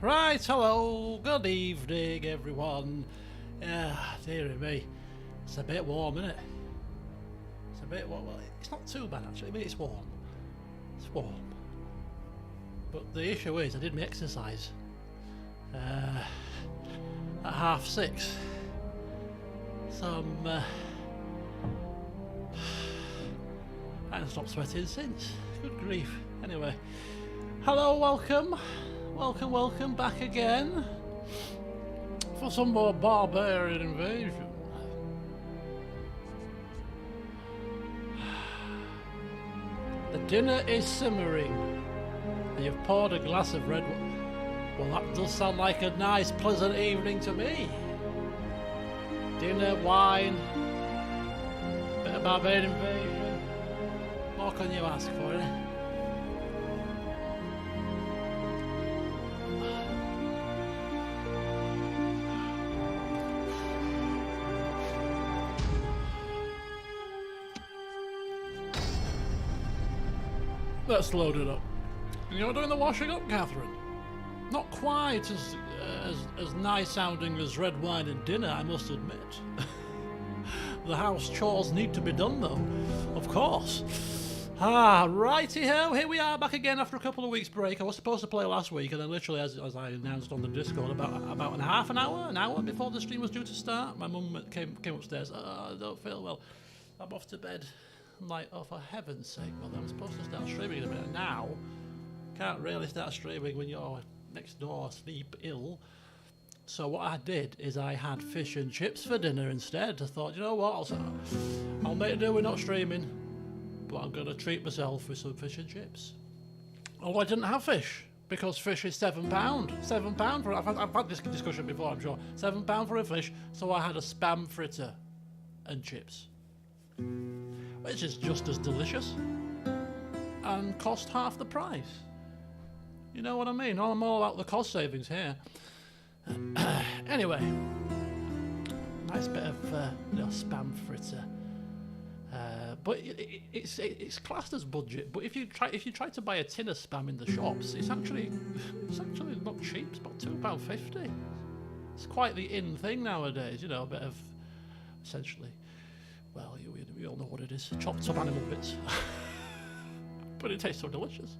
Right, hello, good evening everyone. Dearie me, it's a bit warm, isn't it? It's a bit warm. Well, it's not too bad actually, I mean it's warm. It's warm. But the issue is I did my exercise at 6:30. So I haven't stopped sweating since. Good grief. Anyway, hello, welcome back again for some more Barbarian invasion. The dinner is simmering and you've poured a glass of red wine. Well, that does sound like a nice pleasant evening to me. Dinner, wine, bit of Barbarian invasion. What can you ask for, eh? Let's load it up. You're doing the washing up, Catherine? Not quite as nice sounding as red wine and dinner, I must admit. The house chores need to be done though, of course. Righty-ho, here we are back again after a couple of weeks break. I was supposed to play last week, and then literally as I announced on the Discord, about an hour before the stream was due to start, my mum came upstairs. I don't feel well. I'm off to bed. I'm like, oh, for heaven's sake, mother, I'm supposed to start streaming in a minute. Now, can't really start streaming when you're next door asleep ill. So what I did is I had fish and chips for dinner instead. I thought, you know what, I'll make do with not streaming, but I'm going to treat myself with some fish and chips. Although I didn't have fish, because fish is £7. £7 for, I've had this discussion before, I'm sure. £7 for a fish, so I had a spam fritter and chips. Which is just as delicious and cost half the price. You know what I mean? I'm all about the cost savings here. Anyway, nice bit of spam fritter. But it's classed as budget. But if you try to buy a tin of spam in the shops, it's actually not cheap. It's about £2.50. It's quite the in thing nowadays. You know, a bit of essentially. Well, we all know what it is. Chopped up animal bits. But it tastes so delicious.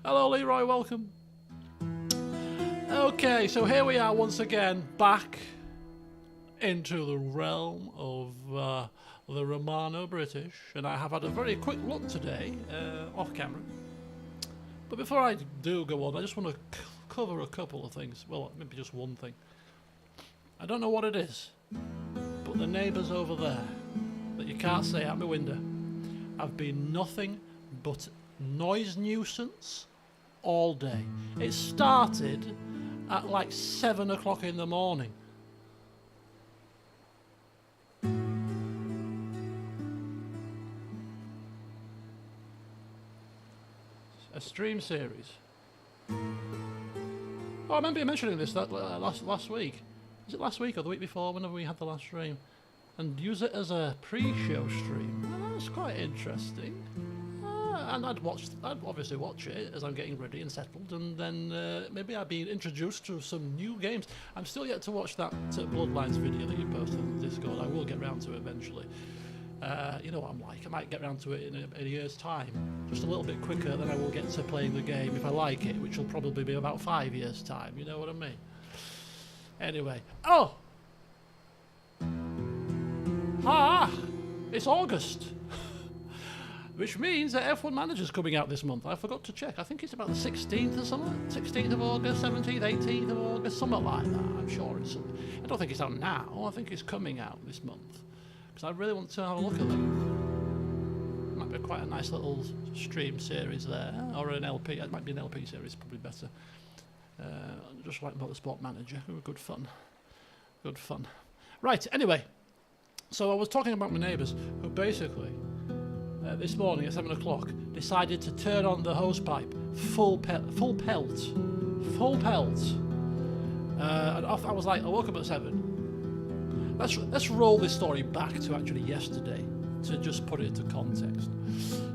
Hello, Leroy, welcome. Okay, so here we are once again, back into the realm of the Romano-British. And I have had a very quick look today, off camera. But before I do go on, I just want to cover a couple of things. Well, maybe just one thing. I don't know what it is, but the neighbours over there, that you can't see out my window, have been nothing but noise nuisance all day. It started at like 7 o'clock in the morning. A stream series. Oh, I remember you mentioning this last week. Was it last week or the week before, whenever we had the last stream? And use it as a pre-show stream. Well, that's quite interesting. And I'd obviously watch it as I'm getting ready and settled, and then maybe I'd be introduced to some new games. I'm still yet to watch that Bloodlines video that you posted on the Discord. I will get round to it eventually. You know what I'm like. I might get round to it in a year's time, just a little bit quicker than I will get to playing the game if I like it, which will probably be about 5 years' time. You know what I mean? Anyway. Oh! It's August. Which means that F1 Manager's coming out this month. I forgot to check. I think it's about the 16th or something. 16th of August, 17th, 18th of August, something like that. I'm sure it's... I don't think it's out now. I think it's coming out this month. Because I really want to have a look at them. Might be quite a nice little stream series there. Or an LP. It might be an LP series, probably better. Just like Motorsport Manager. Good fun. Good fun. Right, anyway. So I was talking about my neighbours who basically... this morning at 7 o'clock, decided to turn on the hose pipe full pelt. And I was like, I woke up at 7. Let's roll this story back to actually yesterday to just put it into context.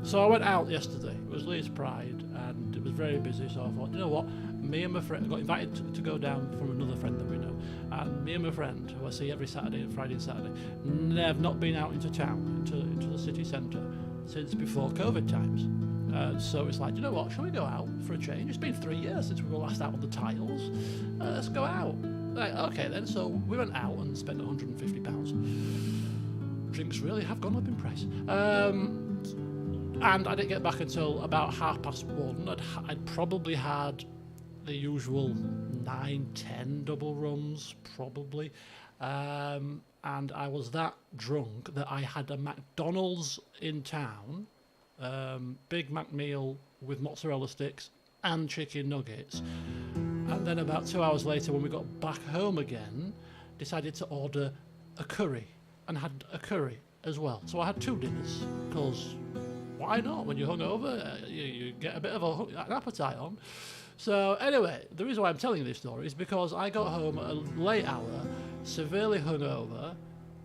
So I went out yesterday. It was Lee's Pride, and it was very busy, so I thought, you know what, me and my friend, I got invited to go down from another friend that we know, and me and my friend, who I see every Saturday, Friday and Saturday, have not been out into town, into the city centre, since before COVID times. So it's like, you know what, shall we go out for a change? It's been 3 years since we were last out on the tiles. Let's go out. Like, okay then, so we went out and spent £150. Drinks really have gone up in price. And I didn't get back until about 1:30. I'd probably had the usual 9-10 double runs, probably. And I was that drunk that I had a McDonald's in town, Big Mac meal with mozzarella sticks and chicken nuggets. And then about 2 hours later, when we got back home again, decided to order a curry and had a curry as well. So I had 2 dinners, because why not? When you're hungover, you get a bit of an appetite on. So anyway, the reason why I'm telling you this story is because I got home at a late hour, severely hungover.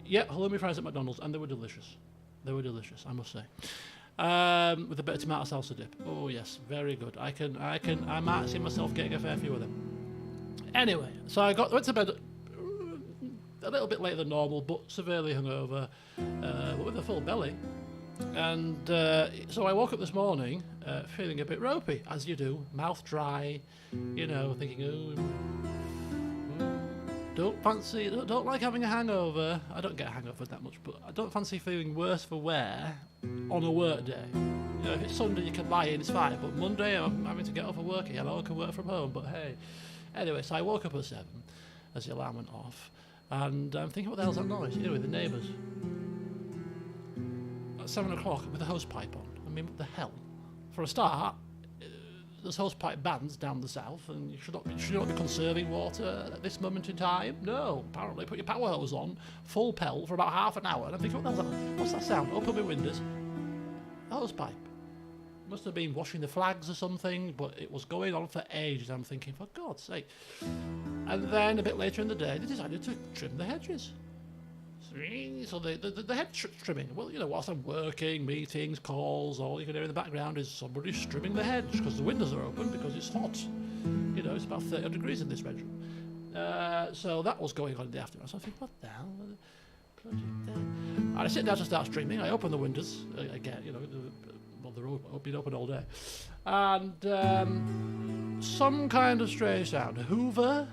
Yep, halloumi fries at McDonald's, and they were delicious. They were delicious, I must say. With a bit of tomato salsa dip. Oh yes, very good. I might see myself getting a fair few of them. Anyway, so went to bed a little bit later than normal, but severely hungover, but with a full belly. And so I woke up this morning feeling a bit ropey, as you do, mouth dry, you know, thinking, don't like having a hangover. I don't get a hangover that much, but I don't fancy feeling worse for wear on a work day. You know, if it's Sunday you can lie in, it's fine, but Monday I'm having to get up for work again. I can work from home, but hey. Anyway, so I woke up at 7 as the alarm went off, and I'm thinking, what the hell's that noise? You know, with the neighbours. At 7 o'clock with a hose pipe on. I mean, what the hell? For a start, there's hose pipe bans down the south, and you should not be conserving water at this moment in time. No, apparently, put your power hose on, full pelt for about half an hour, and I'm thinking, what's that sound? Open my windows. A hose pipe. Must have been washing the flags or something, but it was going on for ages. I'm thinking, for God's sake. And then a bit later in the day, they decided to trim the hedges. So the hedge trimming, well, you know, whilst I'm working, meetings, calls, all you can hear in the background is somebody trimming the hedge because the windows are open because it's hot. You know, it's about 30 degrees in this bedroom. So that was going on in the afternoon. So I think, what the hell? And I sit down to start streaming. I open the windows again, you know, well, they're been open all day. And some kind of strange sound. Hoover?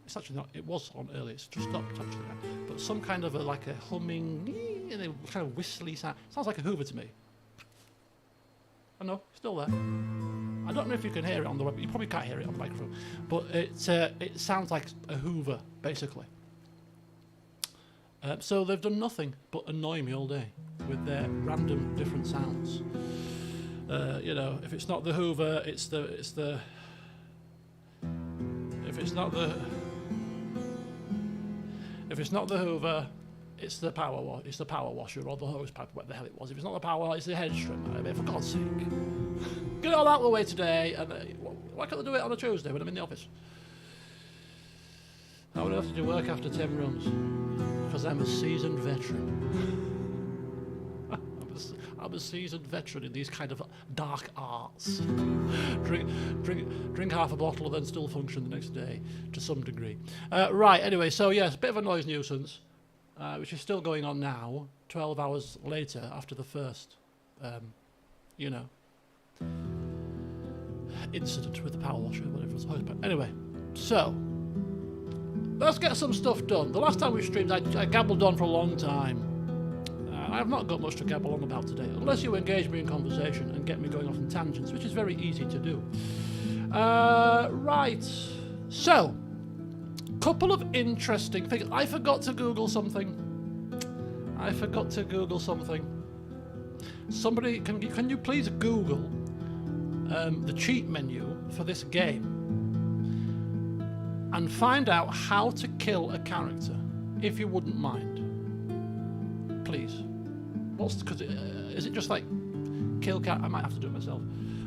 It's actually not, it was on earlier, it's just stopped actually now. But some kind of like a humming, and a kind of whistly sound. Sounds like a Hoover to me. I know, still there. I don't know if you can hear it on the web, you probably can't hear it on the microphone. But it sounds like a Hoover, basically. So they've done nothing but annoy me all day with their random different sounds. You know, if it's not the Hoover, if it's not the Hoover, it's the power washer or the hose pipe, whatever the hell it was. If it's not the power, it's the hedge trimmer. I mean, for God's sake, get it all out of the way today. And why can't they do it on a Tuesday when I'm in the office? I would have to do work after 10 runs because I'm a seasoned veteran. I'm a seasoned veteran in these kind of dark arts. Drink half a bottle and then still function the next day to some degree. Right, anyway, so yes, a bit of a noise nuisance, which is still going on now, 12 hours later after the first, you know, incident with the power washer, whatever it was. Anyway, so let's get some stuff done. The last time we streamed, I gabbled on for a long time. I've not got much to gabble on about today, unless you engage me in conversation and get me going off on tangents, which is very easy to do. Right, so, couple of interesting things. I forgot to Google something. Somebody, can you please Google the cheat menu for this game and find out how to kill a character, if you wouldn't mind, please. Because is it just like kill cat? I might have to do it myself.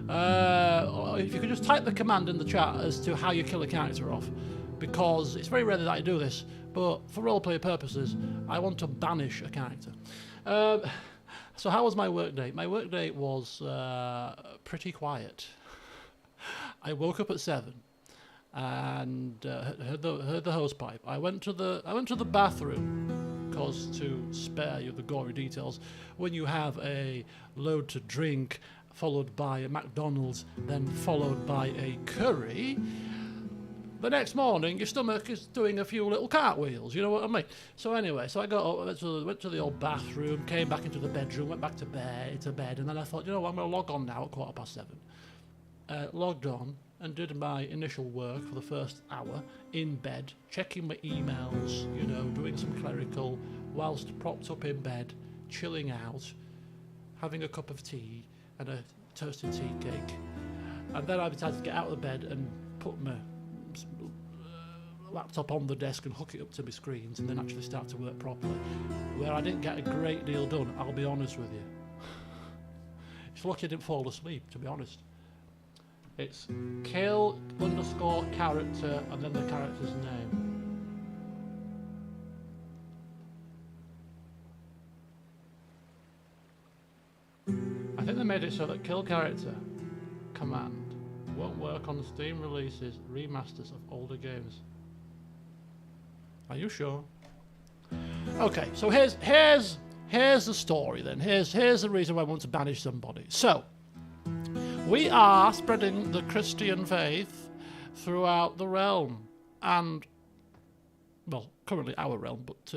Or if you could just type the command in the chat as to how you kill a character off, because it's very rare that I do this, but for roleplay purposes, I want to banish a character. So how was my work day? My work day was pretty quiet. I woke up at 7 and heard the hose pipe. I went to the bathroom, because to spare you the gory details, when you have a load to drink followed by a McDonald's, then followed by a curry, the next morning your stomach is doing a few little cartwheels, you know what I mean? So anyway, I got up, went to the old bathroom, came back into the bedroom, went back to bed, and then I thought, you know what, I'm going to log on now at 7:15. Logged on and did my initial work for the first hour in bed, checking my emails, you know, doing some clerical, whilst propped up in bed, chilling out, having a cup of tea and a toasted tea cake. And then I decided to get out of the bed and put my laptop on the desk and hook it up to my screens and then actually start to work properly, where I didn't get a great deal done, I'll be honest with you. It's lucky I didn't fall asleep, to be honest. It's kill _ character and then the character's name. I think they made it so that kill character command won't work on Steam releases, remasters of older games. Are you sure? Okay, so here's the story then. Here's the reason why I want to banish somebody. So we are spreading the Christian faith throughout the realm, and well, currently our realm, but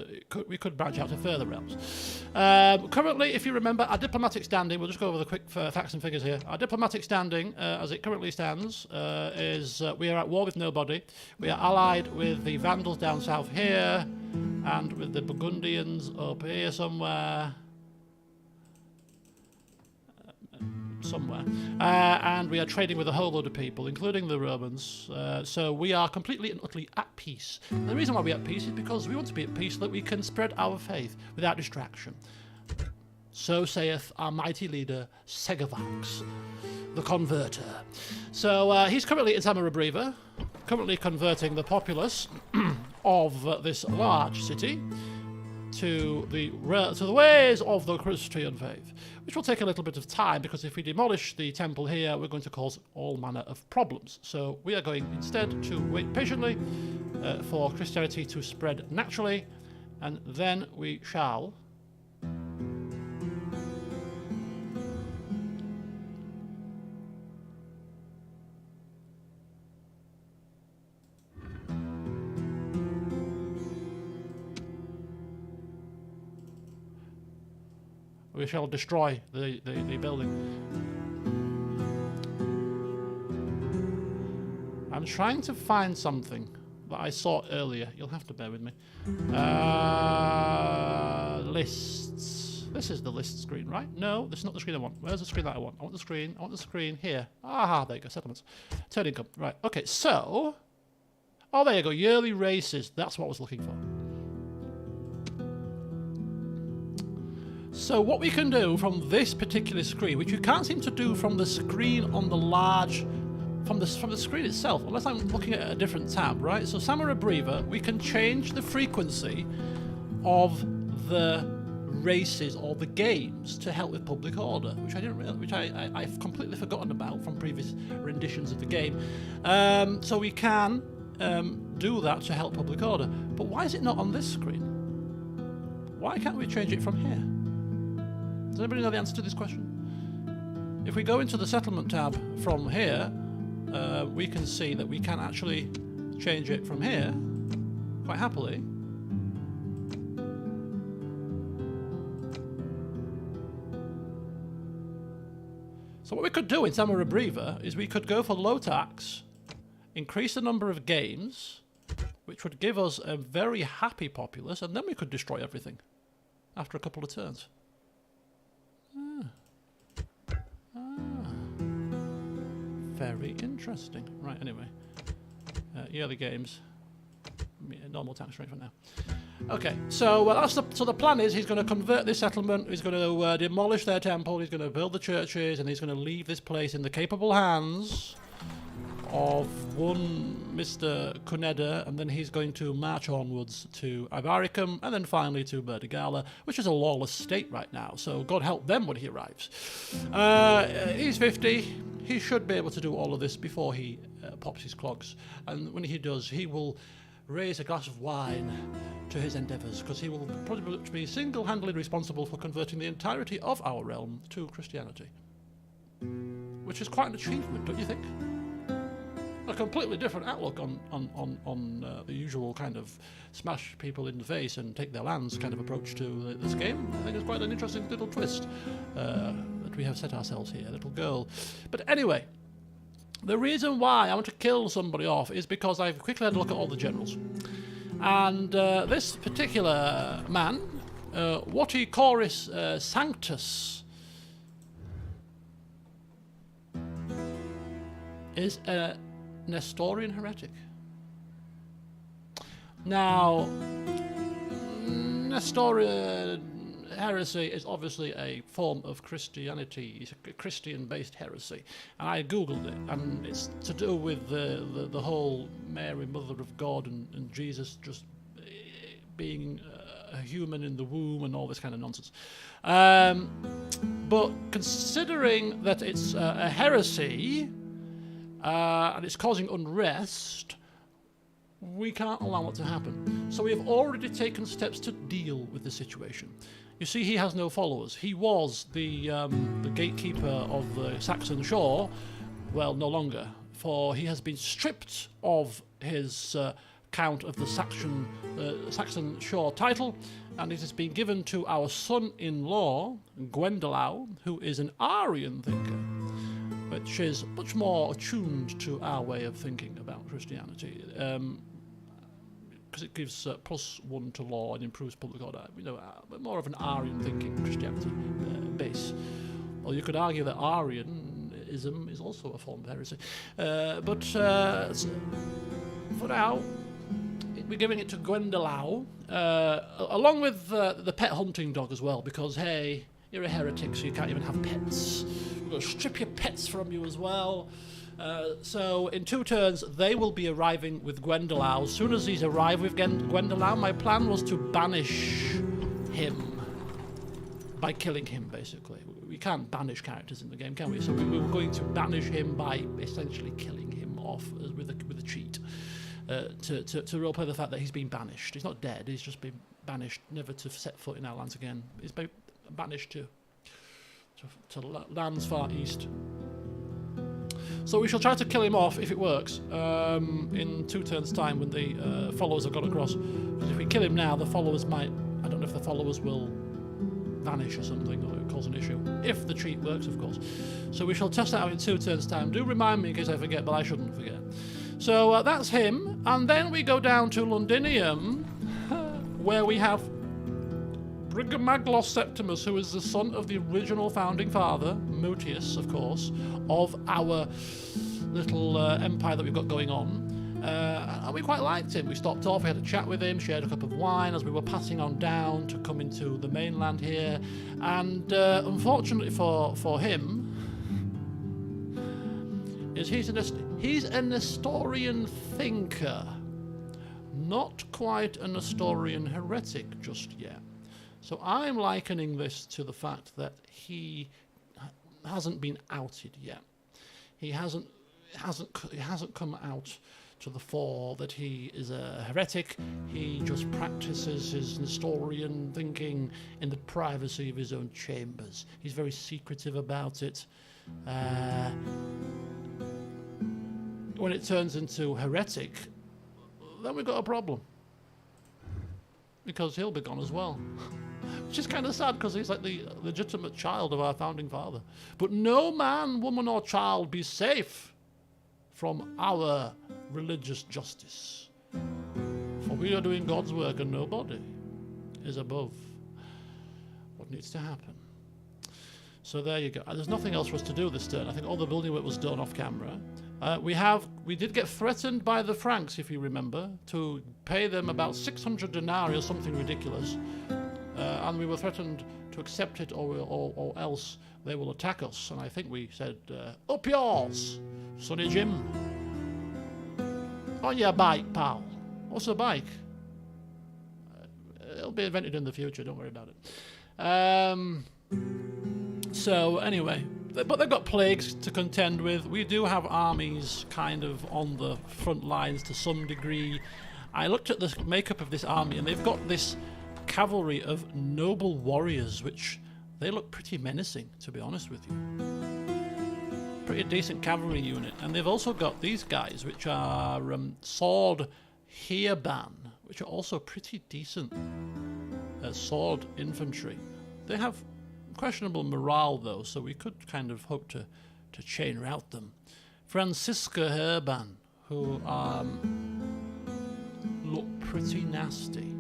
we could branch out to further realms. Currently, if you remember, our diplomatic standing, we'll just go over the quick facts and figures here. Our diplomatic standing, as it currently stands, is we are at war with nobody. We are allied with the Vandals down south here, and with the Burgundians up here somewhere. And we are trading with a whole load of people, including the Romans, so we are completely and utterly at peace. And the reason why we're at peace is because we want to be at peace so that we can spread our faith without distraction. So saith our mighty leader, Segavax, the Converter. So he's currently in Samarabriva, currently converting the populace of this large city to the ways of the Christian faith, which will take a little bit of time, because if we demolish the temple here, we're going to cause all manner of problems. So we are going instead to wait patiently for Christianity to spread naturally, and then we shall destroy the building. I'm trying to find something that I saw earlier. You'll have to bear with me. Lists. This is the list screen, right? No, this is not the screen I want. Where's the screen that I want? I want the screen here. Aha, there you go. Settlements. Turn income. Right. Okay, so... Oh, there you go. Yearly races. That's what I was looking for. So what we can do from this particular screen, which you can't seem to do from the screen on the large, from the screen itself, unless I'm looking at a different tab, right? So Samarabriva, we can change the frequency of the races or the games to help with public order, which I didn't realize, which I've completely forgotten about from previous renditions of the game. So we can do that to help public order. But why is it not on this screen? Why can't we change it from here? Does anybody know the answer to this question? If we go into the settlement tab from here, we can see that we can actually change it from here quite happily. So what we could do in Samarabriva is we could go for low tax, increase the number of games, which would give us a very happy populace, and then we could destroy everything after a couple of turns. Very interesting. Right, anyway. Yearly games. Normal tax rate for now. Okay, so the plan is he's going to convert this settlement, he's going to demolish their temple, he's going to build the churches, and he's going to leave this place in the capable hands of one Mr. Cuneda, and then he's going to march onwards to Ivaricum, and then finally to Burdigala, which is a lawless state right now, so God help them when he arrives. He's 50. He should be able to do all of this before he pops his clogs, and when he does, he will raise a glass of wine to his endeavours, because he will probably be single-handedly responsible for converting the entirety of our realm to Christianity. Which is quite an achievement, don't you think? A completely different outlook on the usual kind of smash people in the face and take their lands kind of approach to this game. I think it's quite an interesting little twist that we have set ourselves here, little girl. But anyway, the reason why I want to kill somebody off is because I've quickly had a look at all the generals. And this particular man, Vaticoris Sanctus, is a Nestorian heretic. Now, Nestorian heresy is obviously a form of Christianity. It's a Christian-based heresy. And I googled it, and it's to do with the whole Mary, Mother of God, and Jesus just being a human in the womb and all this kind of nonsense. But considering that it's a heresy, and it's causing unrest, we can't allow it to happen. So we have already taken steps to deal with the situation. You see, he has no followers. He was the gatekeeper of the Saxon shore. Well, no longer, for he has been stripped of his count of the Saxon shore title, and it has been given to our son-in-law, Gwendolau, who is an Arian thinker, which is much more attuned to our way of thinking about Christianity, because it gives +1 to law and improves public order. More of an Arian thinking Christianity base. Well, you could argue that Arianism is also a form of heresy, but for now, we're giving it to Gwendolau, along with the pet hunting dog as well, because hey, you're a heretic, so you can't even have pets. We're going to strip your pets from you as well. So in 2 turns, they will be arriving with Gwendolau. As soon as he's arrived with Gwendolau, my plan was to banish him by killing him, basically. We can't banish characters in the game, can we? So we were going to banish him by essentially killing him off with a cheat. To roleplay the fact that he's been banished. He's not dead, he's just been banished, never to set foot in our lands again. He's been banished to lands far east. So we shall try to kill him off if it works in 2 turns' time when the followers have got across. Because if we kill him now, the followers might... I don't know if the followers will vanish or something, or cause an issue. If the treat works, of course. So we shall test that out in 2 turns' time. Do remind me in case I forget, but I shouldn't forget. So that's him, and then we go down to Londinium, where we have Brigamaglos Septimus, who is the son of the original founding father, Mutius, of course, of our little empire that we've got going on. And we quite liked him. We stopped off, we had a chat with him, shared a cup of wine as we were passing on down to come into the mainland here. And unfortunately for him, he's a Nestorian thinker, not quite a Nestorian heretic just yet. So I'm likening this to the fact that he hasn't been outed yet. He hasn't come out to the fore that he is a heretic. He just practices his Nestorian thinking in the privacy of his own chambers. He's very secretive about it. When it turns into heretic, then we've got a problem. Because he'll be gone as well. Which is kind of sad, because he's like the legitimate child of our founding father. But no man, woman, or child be safe from our religious justice. For we are doing God's work, and nobody is above what needs to happen. So there you go. There's nothing else for us to do this turn. I think all the building work was done off camera. We did get threatened by the Franks, if you remember, to pay them about 600 denarii or something ridiculous, and we were threatened to accept it or else they will attack us. And I think we said, up yours, Sonny Jim. On your bike, pal. What's a bike? It'll be invented in the future, don't worry about it. So, anyway, but they've got plagues to contend with. We do have armies kind of on the front lines to some degree. I looked at the makeup of this army, and they've got this cavalry of noble warriors, which they look pretty menacing, to be honest with you. Pretty decent cavalry unit. And they've also got these guys, which are sword heerban, which are also pretty decent sword infantry. They have questionable morale, though, so we could kind of hope to chain rout them. Franziska Herban, who look pretty nasty.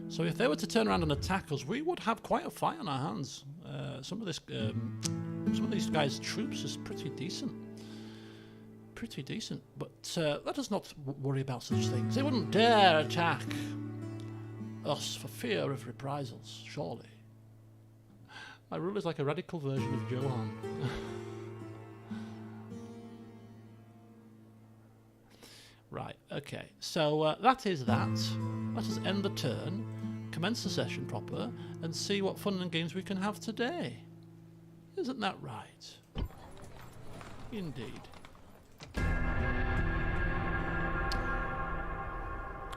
So if they were to turn around and attack us, we would have quite a fight on our hands. Some of these guys' troops is pretty decent. Pretty decent, but let us not worry about such things. They wouldn't dare attack us for fear of reprisals, surely. My ruler is like a radical version of Johan. Right, okay. So that is that. Let us end the turn, commence the session proper, and see what fun and games we can have today. Isn't that right? Indeed.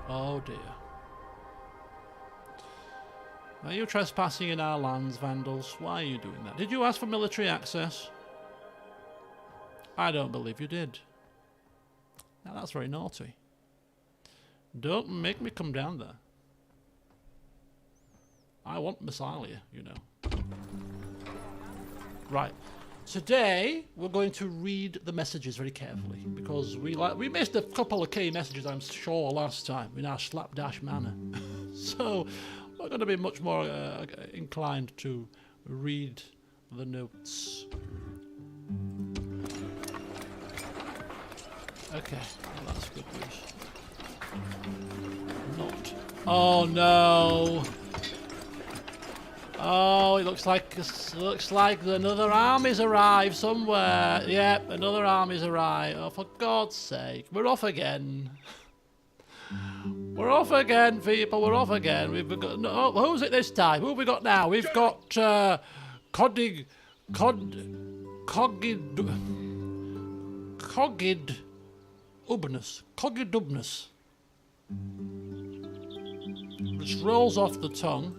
Oh dear. Are you trespassing in our lands, Vandals? Why are you doing that? Did you ask for military access? I don't believe you did. Now that's very naughty. Don't make me come down there. I want Massalia, you know. Right. Today we're going to read the messages very carefully because we missed a couple of key messages, I'm sure, last time in our slapdash manner. So we're going to be much more inclined to read the notes. Okay, well, that's good news. Not. Oh no! Oh, it looks like another army's arrived somewhere. Yep, another army's arrived. Oh, for God's sake, we're off again. We're off again, people. We're off again. We've got. No, who's it this time? Who have we got now? We've got Cogid Ubnus, which rolls off the tongue.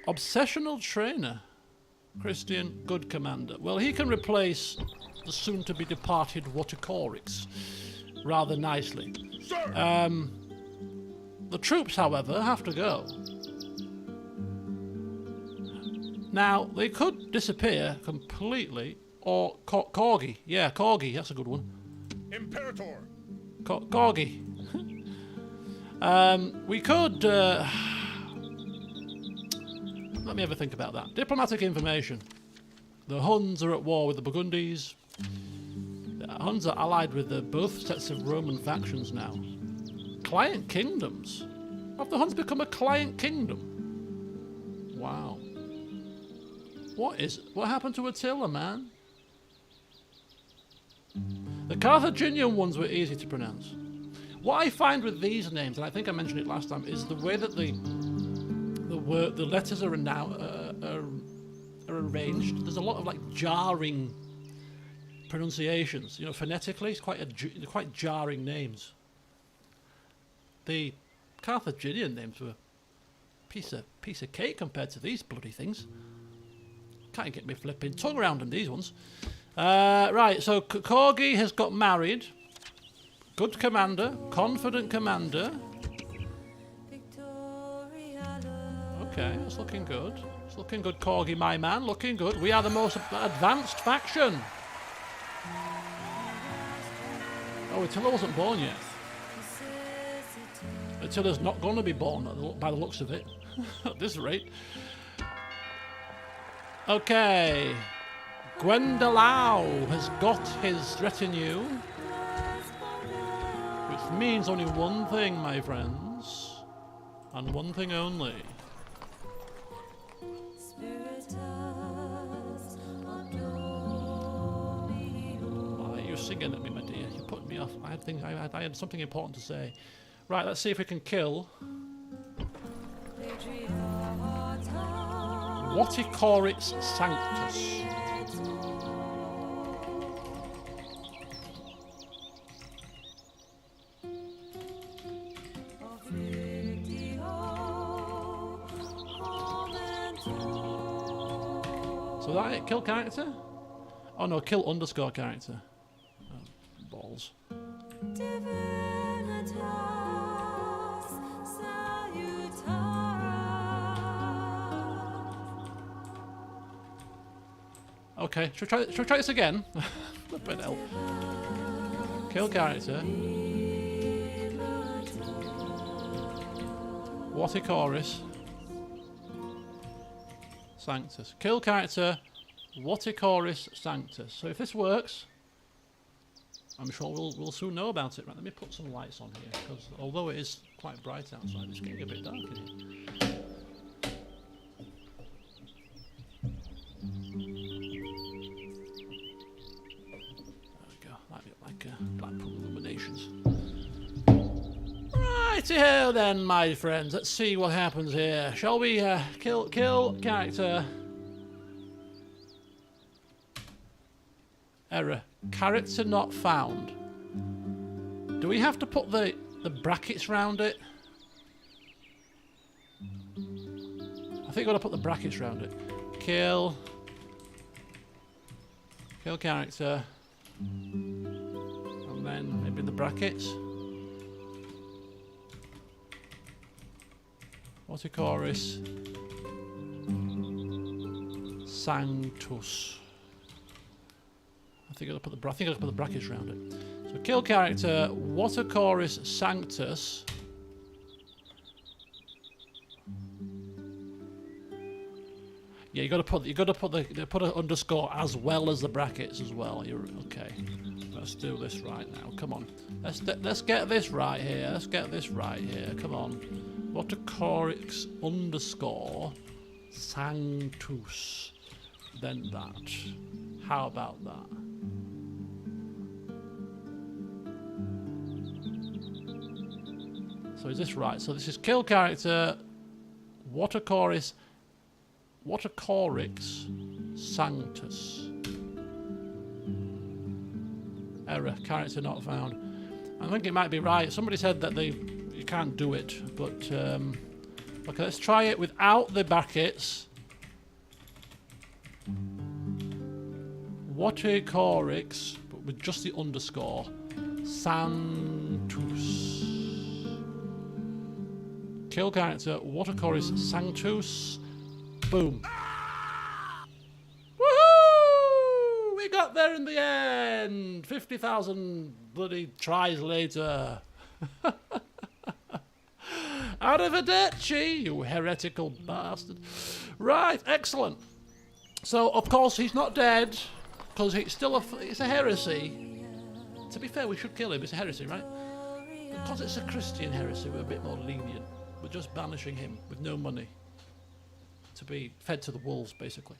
Obsessional trainer, Christian, good commander. Well, he can replace the soon-to-be departed Watercorix rather nicely. The troops, however, have to go. Now, they could disappear completely, or Corgi. Yeah, Corgi, that's a good one. Imperator. Corgi. We could... let me have a think about that. Diplomatic information. The Huns are at war with the Burgundies. The Huns are allied with both sets of Roman factions now. Client kingdoms? Have the Huns become a client kingdom? Wow. What happened to Attila, man? The Carthaginian ones were easy to pronounce. What I find with these names, and I think I mentioned it last time, is the way that the letters are arranged. There's a lot of like jarring pronunciations. You know, phonetically, it's quite jarring names. The Carthaginian names were piece of cake compared to these bloody things. Can't get me flipping tongue around them, these ones. Right, so Corgi has got married. Good commander, confident commander. Okay, it's looking good. It's looking good, Corgi, my man. Looking good. We are the most advanced faction. Oh, Attila wasn't born yet. Attila's not going to be born by the looks of it. At this rate. Okay. Gwendolau has got his retinue. Which means only one thing, my friends. And one thing only. Why are you singing at me, my dear? You're putting me off. I had something important to say. Right, let's see if we can kill Vorticorix Sanctus. So that it? Kill character? Oh no, kill underscore character. Oh, balls. Okay, should we try this again? Flippin' hell. Kill character. Vorticorix Sanctus. Kill character Vorticorix Sanctus. So if this works, I'm sure we'll soon know about it. Right, let me put some lights on here, because although it is quite bright outside, it's getting a bit dark in here. Like Blackpool Illuminations. Righty-ho then, my friends. Let's see what happens here. Shall we kill character? Error. Character not found. Do we have to put the brackets round it? I think we've got to put the brackets round it. Kill character. And then maybe the brackets. Vorticorix Sanctus. I think I'll put the brackets around it. So kill character Vorticorix Sanctus. Yeah, you got to put an underscore as well as the brackets as well. You're okay. Let's do this right now. Come on. Let's get this right here. Let's get this right here. Come on. Vorticorix underscore Sanctus. Then that. How about that? So is this right? So this is kill character Vorticorix Sanctus. Error. Character not found. I think it might be right. Somebody said that you can't do it, but okay, let's try it without the brackets. Vorticorix, but with just the underscore. Sanctus. Kill character Vorticorix Sanctus. Boom. Woohoo! We got there in the end. 50,000 bloody tries later. Arrivederci, you heretical bastard. Right, excellent. So, of course, he's not dead, because it's a heresy. To be fair, we should kill him. It's a heresy, right? Because it's a Christian heresy, we're a bit more lenient. We're just banishing him with no money. To be fed to the wolves, basically.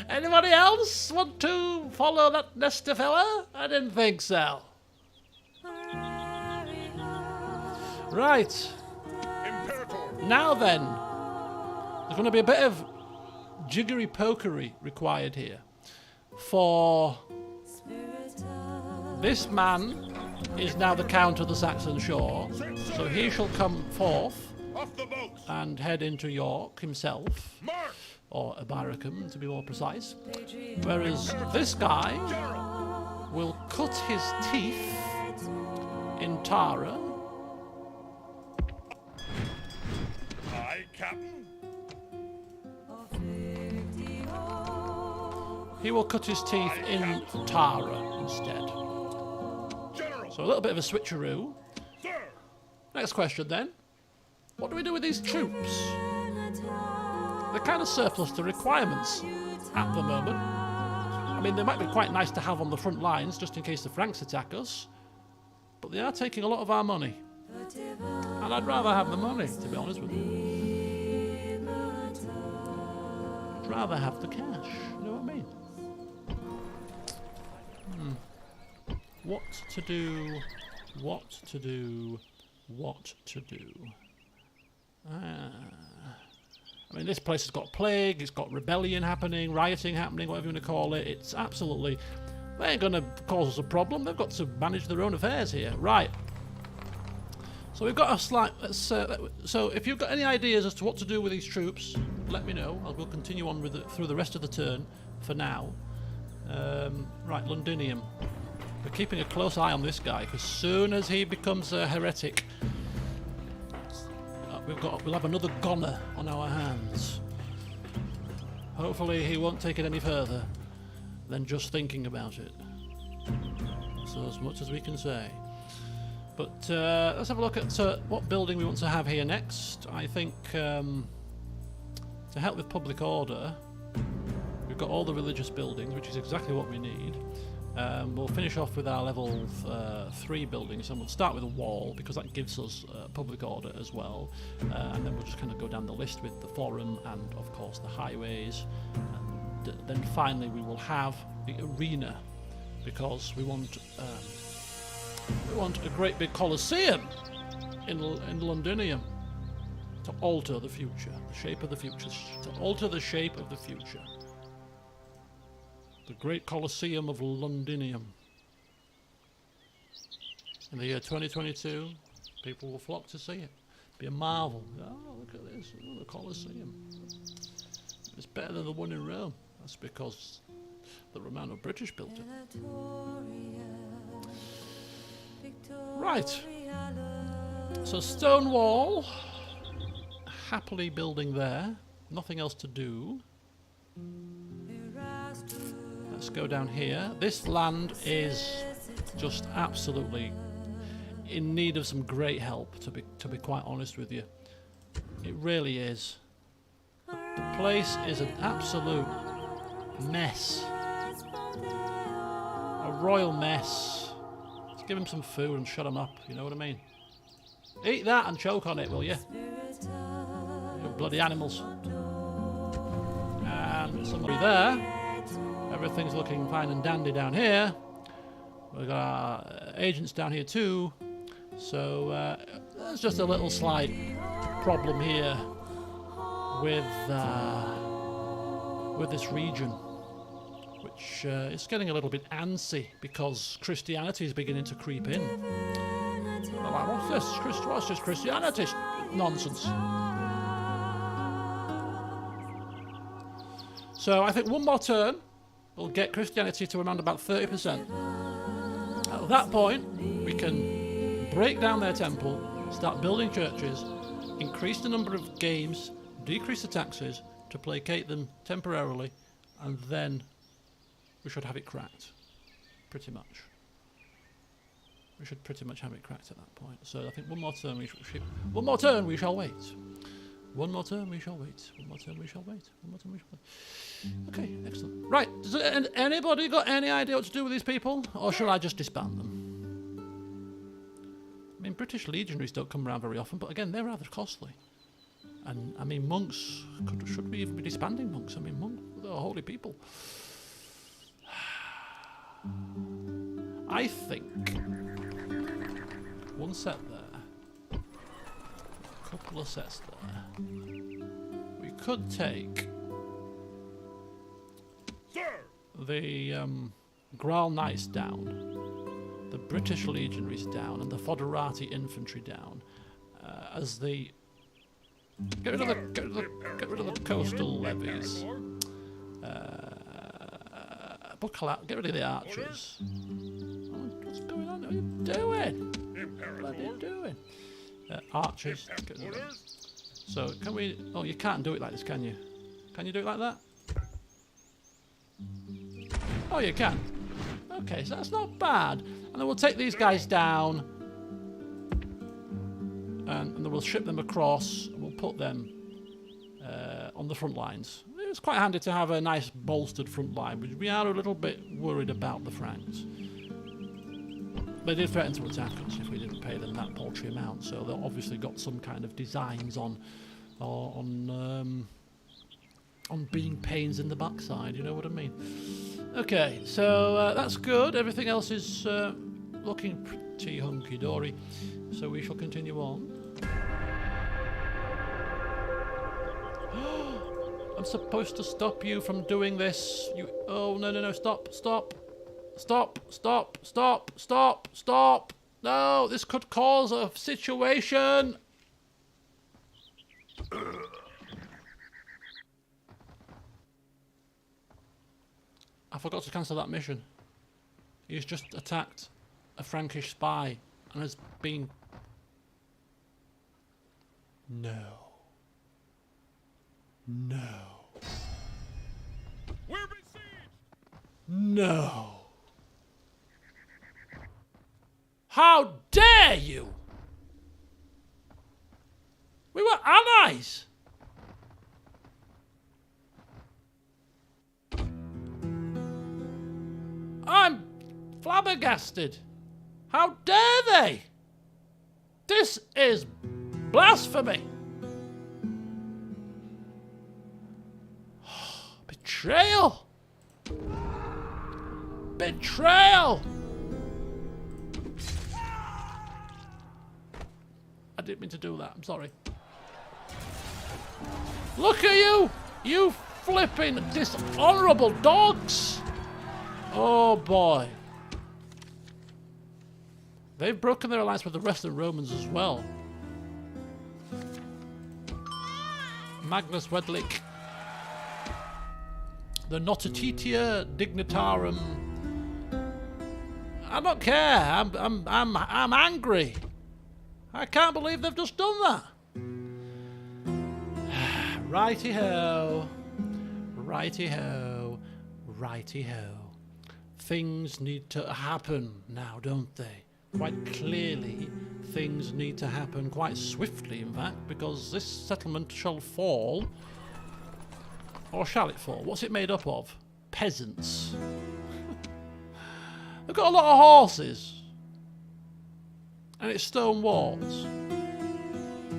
Anybody else want to follow that Nestor fella? I didn't think so. Right. Now then, there's going to be a bit of jiggery-pokery required here. For this man is now the Count of the Saxon Shore, so he shall come forth and head into York himself, or Abaricum to be more precise, whereas this guy will cut his teeth in Tara. Aye, Captain. He will cut his teeth in Tara instead. So a little bit of a switcheroo. Sir. Next question then. What do we do with these troops? They're kind of surplus to requirements at the moment. I mean, they might be quite nice to have on the front lines just in case the Franks attack us. But they are taking a lot of our money. And I'd rather have the money, to be honest with you. rather have the cash. You know what I mean? What to do? What to do? What to do? I mean, this place has got plague, it's got rebellion happening, rioting happening, whatever you want to call it. It's absolutely... They ain't going to cause us a problem. They've got to manage their own affairs here. Right. So we've got a slight... so if you've got any ideas as to what to do with these troops, let me know. I will continue on with through the rest of the turn for now. Right, Londinium. We're keeping a close eye on this guy, because as soon as he becomes a heretic, we'll have another goner on our hands. Hopefully he won't take it any further than just thinking about it. So as much as we can say. But let's have a look at what building we want to have here next. I think to help with public order, we've got all the religious buildings, which is exactly what we need. We'll finish off with our level 3 buildings, and we'll start with a wall because that gives us public order as well, and then we'll just kind of go down the list with the forum and of course the highways, and then finally we will have the arena, because we want a great big Colosseum in Londinium to alter the future, the shape of the future, to alter the shape of the future. The Great Colosseum of Londinium. In the year 2022, people will flock to see it. Be a marvel. Oh, look at this, the Colosseum. It's better than the one in Rome. That's because the Romano-British built it. Right. So stone wall. Happily building there. Nothing else to do. Let's go down here. This land is just absolutely in need of some great help, to be quite honest with you. It really is. The place is an absolute mess. A royal mess. Let's give him some food and shut him up, you know what I mean? Eat that and choke on it, will you? You bloody animals. And somebody there. Everything's looking fine and dandy down here. We've got our agents down here too. So there's just a little slight problem here with this region, which is getting a little bit antsy because Christianity is beginning to creep in. Well, like, what's this Christianity nonsense? So I think one more turn will get Christianity to around about 30%. At that point, we can break down their temple, start building churches, increase the number of games, decrease the taxes to placate them temporarily, and then we should have it cracked. Pretty much. We should pretty much have it cracked at that point. So I think one more turn we shall wait. One more turn we shall wait. One more turn we shall wait. One more turn we shall wait. One more turn we shall wait. Okay, excellent. Right, does anybody got any idea what to do with these people? Or shall I just disband them? I mean, British legionaries don't come around very often, but again, they're rather costly. And, I mean, monks, should we even be disbanding monks? I mean, monks, they're holy people. I think one set there, a couple of sets there. We could take the Graal Knights down, the British legionaries down, and the Foderati infantry down, as the get rid of the coastal levies. Buckle out. Get rid of the archers. What's going on? What are you doing? What are you doing? Archers. Get rid of them. So can we? Oh, you can't do it like this, can you? Can you do it like that? Oh, you can. Okay, so that's not bad. And then we'll take these guys down, and then we'll ship them across, and we'll put them on the front lines. It's quite handy to have a nice bolstered front line, but we are a little bit worried about the Franks. They did threaten to attack us if we didn't pay them that paltry amount, so they've obviously got some kind of designs on on being pains in the backside, you know what I mean? Okay, so that's good. Everything else is looking pretty hunky-dory. So we shall continue on. I'm supposed to stop you from doing this. You. Oh, no, no, no. Stop, stop. Stop, stop, stop, stop, stop. No, this could cause a situation. I forgot to cancel that mission. He's just attacked a Frankish spy and has been... No. No. We're besieged! No. How dare you! We were allies! I'm flabbergasted. How dare they? This is blasphemy. Betrayal. Betrayal. I didn't mean to do that. I'm sorry. Look at you! You flipping dishonorable dogs! Oh boy. They've broken their alliance with the rest of the Romans as well. Magnus Wedlick. The Notititia Dignitarum. I don't care. I'm angry. I can't believe they've just done that. Righty-ho. Righty-ho. Righty-ho. Things need to happen now, don't they? Quite clearly, things need to happen quite swiftly, in fact, because this settlement shall fall. Or shall it fall? What's it made up of? Peasants. They've got a lot of horses. And it's stone walls.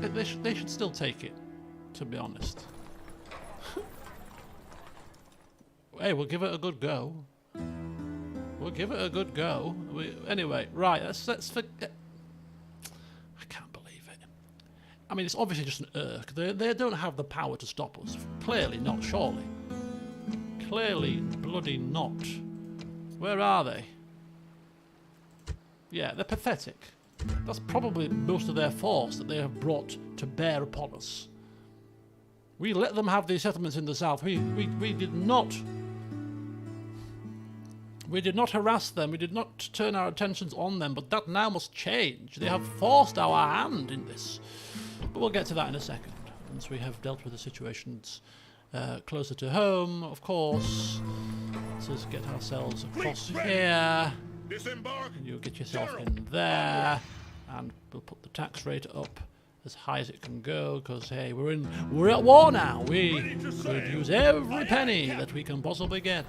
They should still take it, to be honest. Hey, we'll give it a good go. We'll give it a good go. Anyway, right, let's forget. I can't believe it. I mean, it's obviously just an irk. They don't have the power to stop us. Clearly not, surely. Clearly bloody not. Where are they? Yeah, they're pathetic. That's probably most of their force that they have brought to bear upon us. We let them have these settlements in the south. We did not... We did not harass them, we did not turn our attentions on them, but that now must change. They have forced our hand in this. But we'll get to that in a second, once we have dealt with the situations closer to home, of course. Let's get ourselves across here. Disembark. And you'll get yourself in there, and we'll put the tax rate up as high as it can go, because hey, we're at war now. We could use every penny that we can possibly get.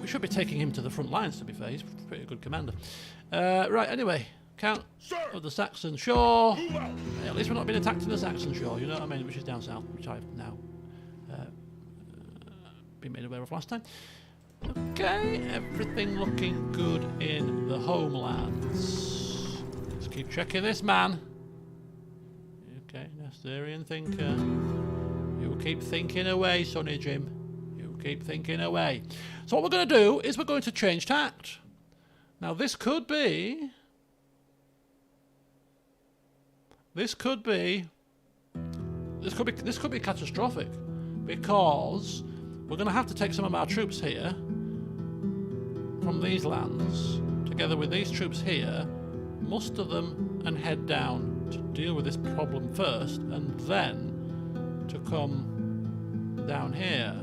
We should be taking him to the front lines, to be fair. He's a pretty good commander. Right, anyway. Count of the Saxon shore. Yeah, at least we're not being attacked in the Saxon shore, you know what I mean? Which is down south, which I've now been made aware of last time. Okay, everything looking good in the homelands. Let's keep checking this man. Okay, Nestorian thinker. You keep thinking away, Sonny Jim. Keep thinking away. So what we're going to do is we're going to change tact. Now this could be catastrophic, because we're going to have to take some of our troops here from these lands together with these troops here, muster them and head down to deal with this problem first, and then to come down here.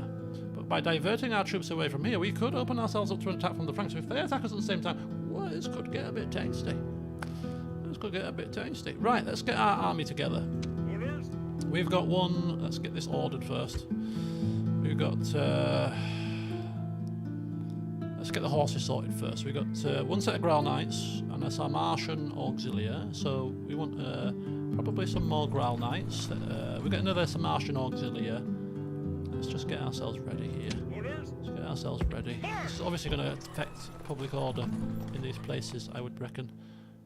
By diverting our troops away from here, we could open ourselves up to an attack from the Franks. So if they attack us at the same time, well, this could get a bit tasty. This could get a bit tasty. Right, let's get our army together. Orders. We've got one. Let's get this ordered first. We've got a let's get the horses sorted first. We've got one set of Grail Knights, and that's our Martian Auxiliary. So we want probably some more Grail Knights. We've got another Martian Auxiliary. Let's just get ourselves ready here. Orders. Let's get ourselves ready. This is obviously going to affect public order in these places, I would reckon.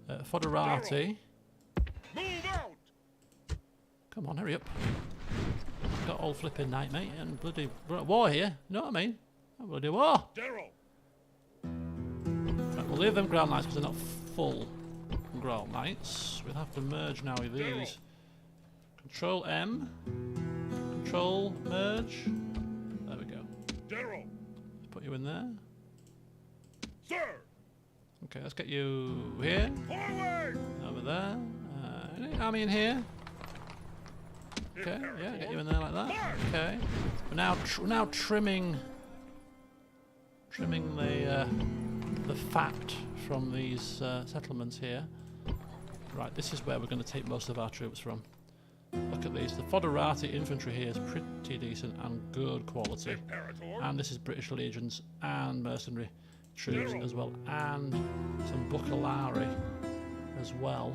Foderati. Move out. Come on, hurry up. Got all flipping night, mate, and bloody war here. You know what I mean? Bloody war. Daryl. Right, we'll leave them Ground Knights because they're not full Ground Knights. We'll have to merge now with these. Control M. Control merge. There we go. Daryl. Let's put you in there. Sir. Okay, let's get you here. Forward. Over there. Any army in here? Okay, yeah, get you in there like that. Okay. We're now trimming the fat from these settlements here. Right, this is where we're going to take most of our troops from. Look at these. The Foderati infantry here is pretty decent and good quality. Imperator. And this is British legions and mercenary troops as well, and some Bucalari as well.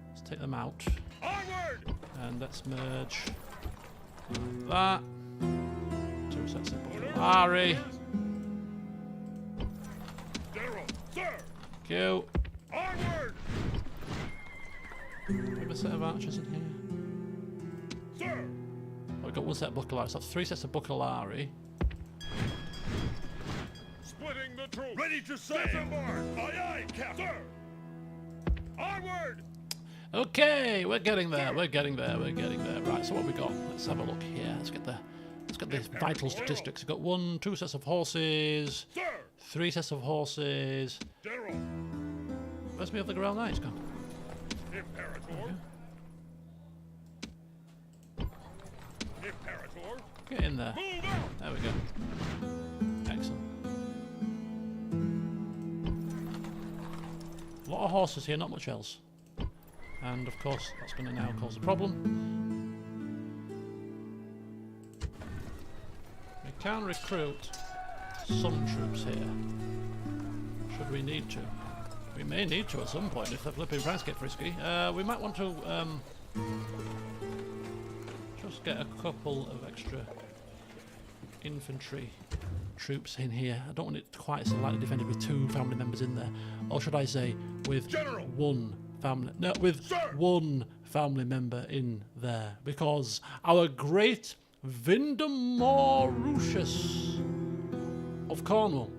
Let's take them out. Onward. And let's merge that. Two sets of Bucalari. Daryl. Sir. Thank you. Onward. We have a set of archers in here. Sir. Oh, we've got one set of Bucalari, so that's three sets of Bucalari. Splitting the troops. Ready to say. Disembark. Aye, aye, Captain. Sir. Onward. Okay, we're getting there. We're getting there. We're getting there. Right, so what have we got? Let's have a look here. Let's get the vital statistics. We've got two sets of horses, Sir. three sets of horses. Daryl. Where's my other Grail Knights gone? Imperator. Imperator. Get in there. Move out. There we go. Excellent. A lot of horses here, not much else. And of course, that's going to now cause a problem. We can recruit some troops here, should we need to. We may need to at some point if the flipping Franks get frisky. We might want to just get a couple of extra infantry troops in here. I don't want it quite so lightly defended with two family members in there, or should I say, with General. one family member in there, because our great Vindemorutius of Cornwall,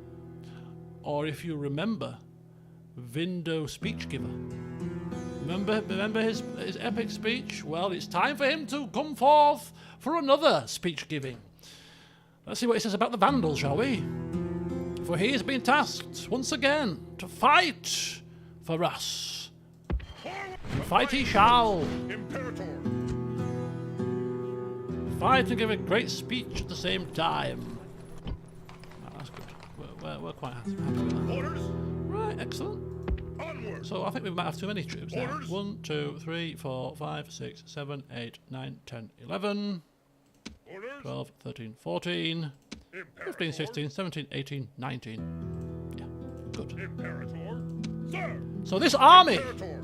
or if you remember, Vindo Speechgiver. Remember his epic speech? Well, it's time for him to come forth for another speech giving. Let's see what he says about the Vandals, shall we? For he has been tasked once again to fight for us. And fight he shall. Imperator. Fight and give a great speech at the same time. Oh, that's good. We're quite happy with that. Orders. Right, excellent. Onward. So I think we might have too many troops now. Orders. 1, 2, 3, 4, 5, 6, 7, 8, 9, 10, 11, Orders. 12, 13, 14, Imperator. 15, 16, 17, 18, 19. Yeah, good. Imperator. Sir. So this army, Imperator.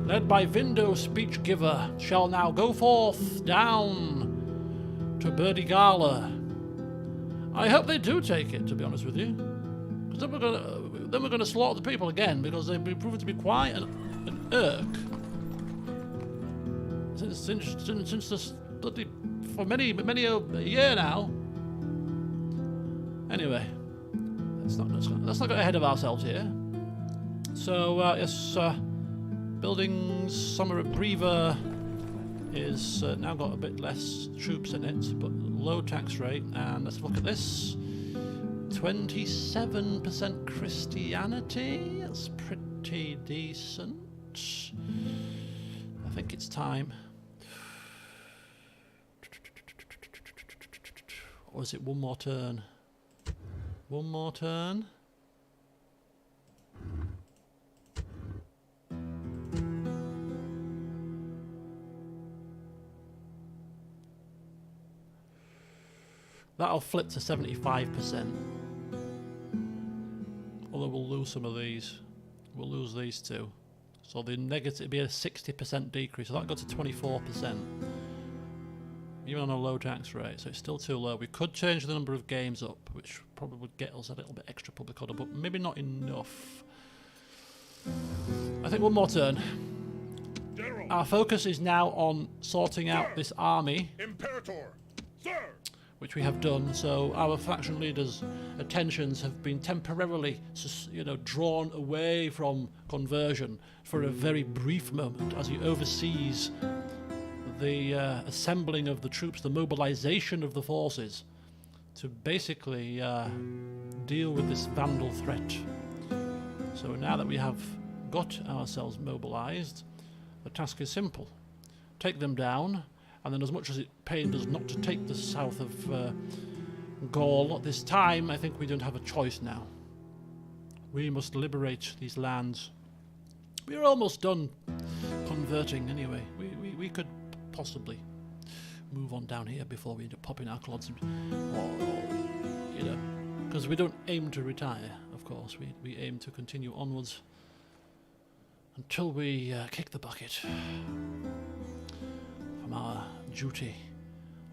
led by Vindo Speechgiver, shall now go forth down to Burdigala. I hope they do take it, to be honest with you. Because then we're gonna slaughter the people again, because they've been proven to be quite an irk. Since this bloody, for many a year now. Anyway, let's not get ahead of ourselves here. So yes, buildings Summer at Brever is now got a bit less troops in it, but low tax rate. And let's look at this: 27% Christianity. That's pretty decent. I think it's time. Or is it one more turn? One more turn. That'll flip to 75%. Although we'll lose some of these. We'll lose these two. So the negative be a 60% decrease. So that'll go to 24%. Even on a low tax rate. So it's still too low. We could change the number of games up, which probably would get us a little bit extra public order, but maybe not enough. I think one more turn. General. Our focus is now on sorting out this army. Imperator. Sir. Which we have done, so our faction leaders' attentions have been temporarily, drawn away from conversion for a very brief moment as he oversees the assembling of the troops, the mobilization of the forces to basically deal with this Vandal threat. So now that we have got ourselves mobilized, the task is simple. Take them down. And then as much as it pained us not to take the south of Gaul at this time, I think we don't have a choice now. We must liberate these lands. We're almost done converting anyway. We could possibly move on down here before we end up popping our clods. Because we don't aim to retire, of course. We aim to continue onwards until we kick the bucket. Our duty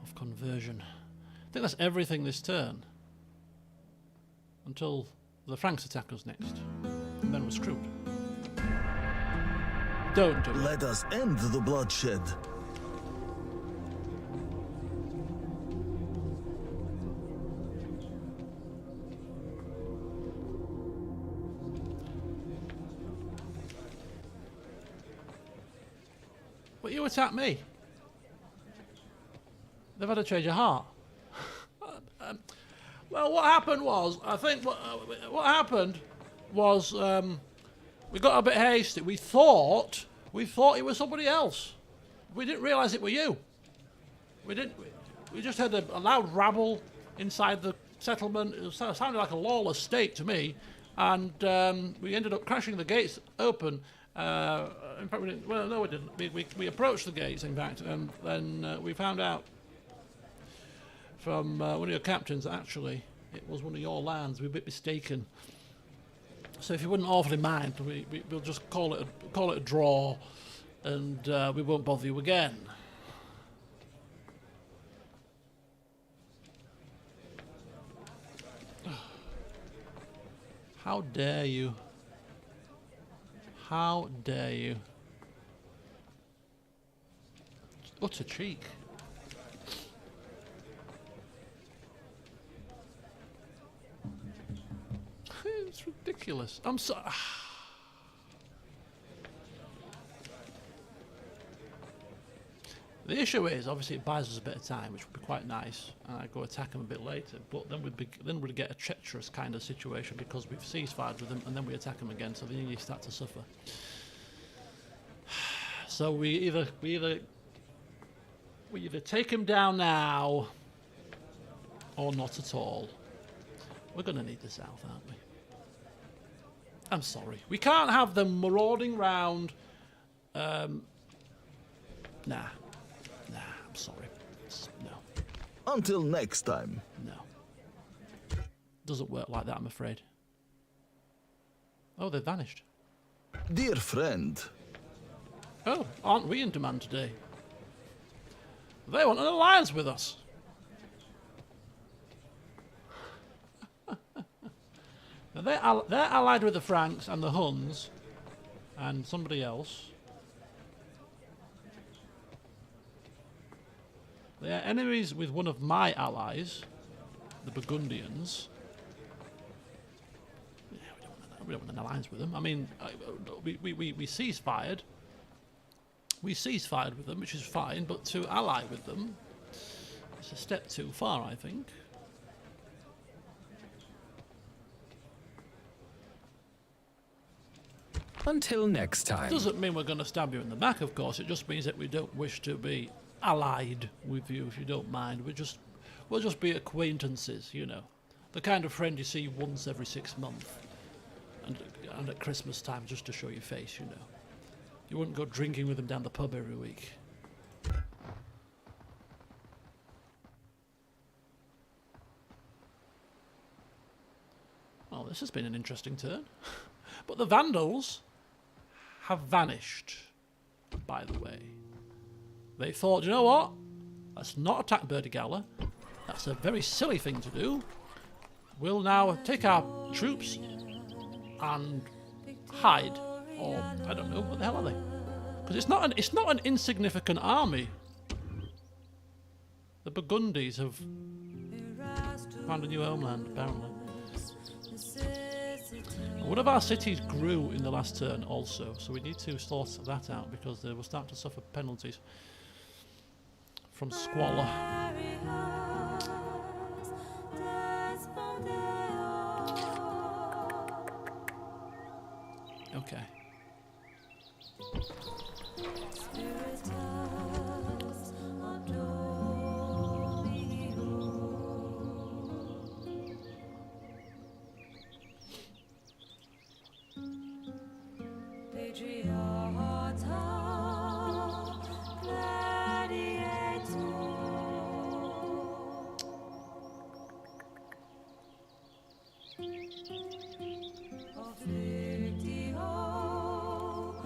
of conversion. I think that's everything this turn. Until the Franks attack us next. And then we're screwed. Don't do it. Let us end the bloodshed. But you attacked me. They've had a change of heart. Well, what happened was, I think what happened was we got a bit hasty. We thought it was somebody else. We didn't realise it were you. We didn't. We just had a loud rabble inside the settlement. It sounded like a lawless state to me, and we ended up crashing the gates open. In fact, we didn't. Well, no, we didn't. We approached the gates, in fact, and then we found out from one of your captains that actually it was one of your lands. We were a bit mistaken. So if you wouldn't awfully mind, we'll just call it a draw, and we won't bother you again. How dare you? How dare you? Utter cheek. It's ridiculous. I'm so... The issue is, obviously, it buys us a bit of time, which would be quite nice, and I go attack them a bit later. But then we'd get a treacherous kind of situation because we've ceasefired with them, and then we attack them again. So the English start to suffer. So we either take him down now, or not at all. We're going to need the south, aren't we? I'm sorry. We can't have them marauding round. Nah, I'm sorry. No. Until next time. No. Doesn't work like that, I'm afraid. Oh, they've vanished. Dear friend. Oh, aren't we in demand today? They want an alliance with us. Now they're allied with the Franks and the Huns and somebody else. They are enemies with one of my allies, the Burgundians. Yeah, we don't want an alliance with them. I mean, we ceasefired. We ceasefired with them, which is fine, but to ally with them, it's a step too far, I think. Until next time. Doesn't mean we're going to stab you in the back, of course. It just means that we don't wish to be allied with you, if you don't mind. We'll just be acquaintances, you know. The kind of friend you see once every 6 months. And at Christmas time, just to show your face, you know. You wouldn't go drinking with them down the pub every week. this has been an interesting turn. But the Vandals have vanished, by the way. They thought, you know what? Let's not attack Berdigala. That's a very silly thing to do. We'll now take our troops and hide. Or, I don't know, what the hell are they? Because it's not an insignificant army. The Burgundies have found a new homeland, apparently. One of our cities grew in the last turn also, so we need to sort that out because they will start to suffer penalties from squalor. Okay.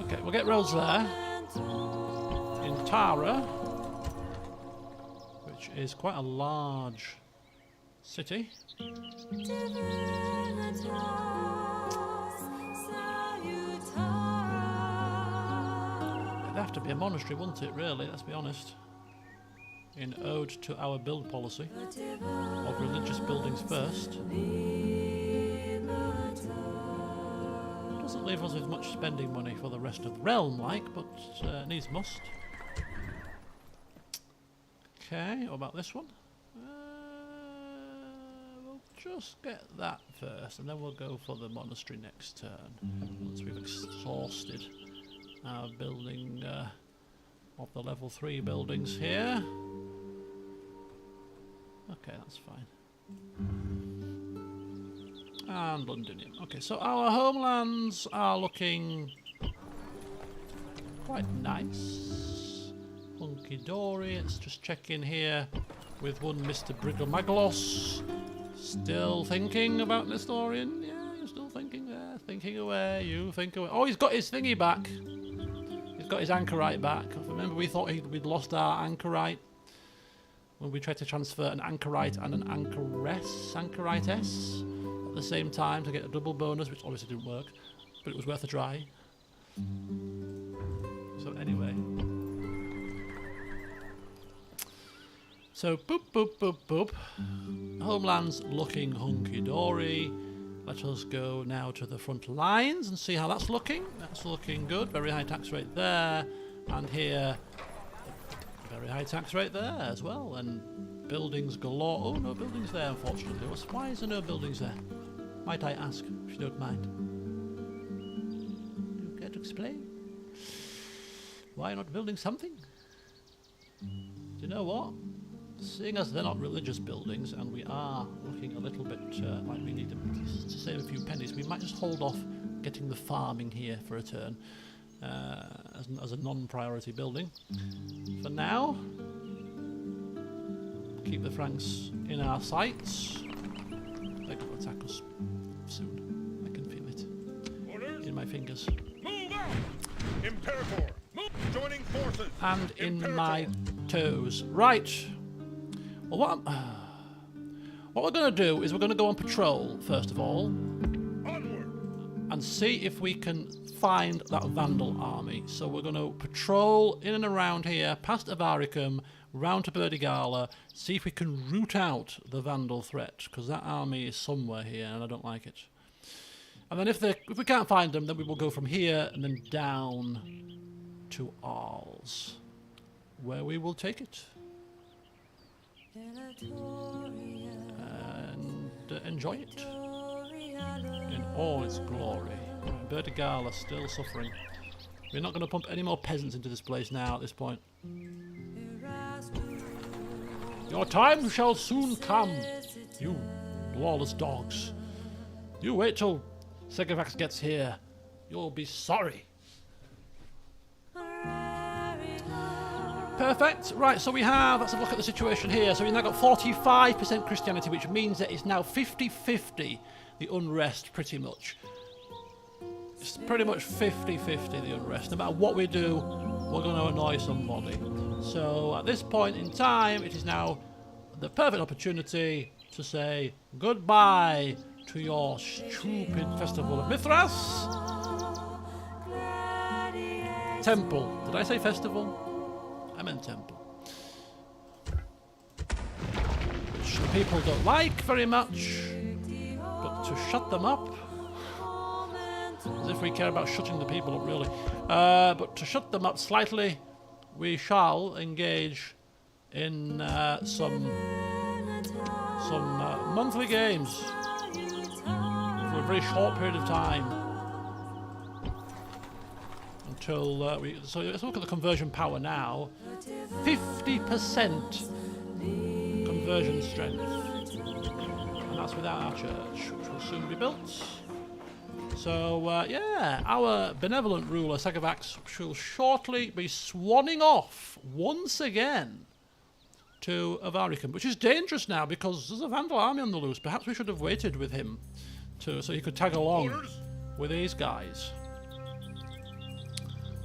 Okay, we'll get roads there. In Tara, which is quite a large city. It'd have to be a monastery, wouldn't it, really? Let's be honest. In ode to our build policy of religious buildings first. Doesn't leave us with much spending money for the rest of the realm, like, but needs must. Okay, what about this one? We'll just get that first, and then we'll go for the monastery next turn. Once we've exhausted our building of the level 3 buildings here. Okay, that's fine. And Londinium. Okay, so our homelands are looking quite nice. Hunky dory. Let's just check in here with one Mr. Brigomaglos. Still thinking about Nestorian? Yeah, you're still thinking there. Thinking away. You think away. Oh, he's got his thingy back. He's got his anchorite back. Remember, we thought we'd lost our anchorite when we tried to transfer an anchorite and an anchoritess at the same time to get a double bonus, which obviously didn't work, but it was worth a try. So anyway. So boop, boop, boop, boop. Homeland's looking hunky-dory. Let us go now to the front lines and see how that's looking. That's looking good. Very high tax rate there. And here, very high tax rate there as well. And buildings galore. Oh, no buildings there, unfortunately. Why is there no buildings there? Might I ask, if you don't mind? You care to explain? Why not building something? Do you know what? Seeing as they're not religious buildings and we are looking a little bit like we need to save a few pennies, we might just hold off getting the farming here for a turn as a non-priority building. For now, keep the Franks in our sights. They're going to attack us soon. I can feel it in my fingers. Move out! Imperator! Move! Joining forces! And in Imperator. my toes. Right. Well, what we're going to do is we're going to go on patrol, first of all. Onward! And see if we can find that Vandal army. So we're going to patrol in and around here, past Avaricum, round to Berdigala, see if we can root out the Vandal threat, because that army is somewhere here and I don't like it. And then if we can't find them, then we will go from here and then down to Arles, where we will take it. And enjoy it in all its glory. Right, Berdigala still suffering. We're not going to pump any more peasants into this place now at this point. Your time shall soon come, you lawless dogs. You wait till Segevax gets here. You'll be sorry. Perfect. Right, so we have, let's have a look at the situation here. So we've now got 45% Christianity, which means that it's now 50-50. the unrest pretty much. It's pretty much 50-50, the unrest. No matter what we do, we're going to annoy somebody. So at this point in time, it is now the perfect opportunity to say goodbye to your stupid Festival of Mithras. Temple. Did I say festival? I meant temple. Which the people don't like very much, but to shut them up, as if we care about shutting the people up really, but to shut them up slightly, we shall engage in some monthly games for a very short period of time until so let's look at the conversion power now. 50% conversion strength, and that's without our church, which will soon be built. So yeah, our benevolent ruler Sagavax shall shortly be swanning off once again to Avaricum, which is dangerous now because there's a Vandal army on the loose. Perhaps we should have waited with him so he could tag along with these guys.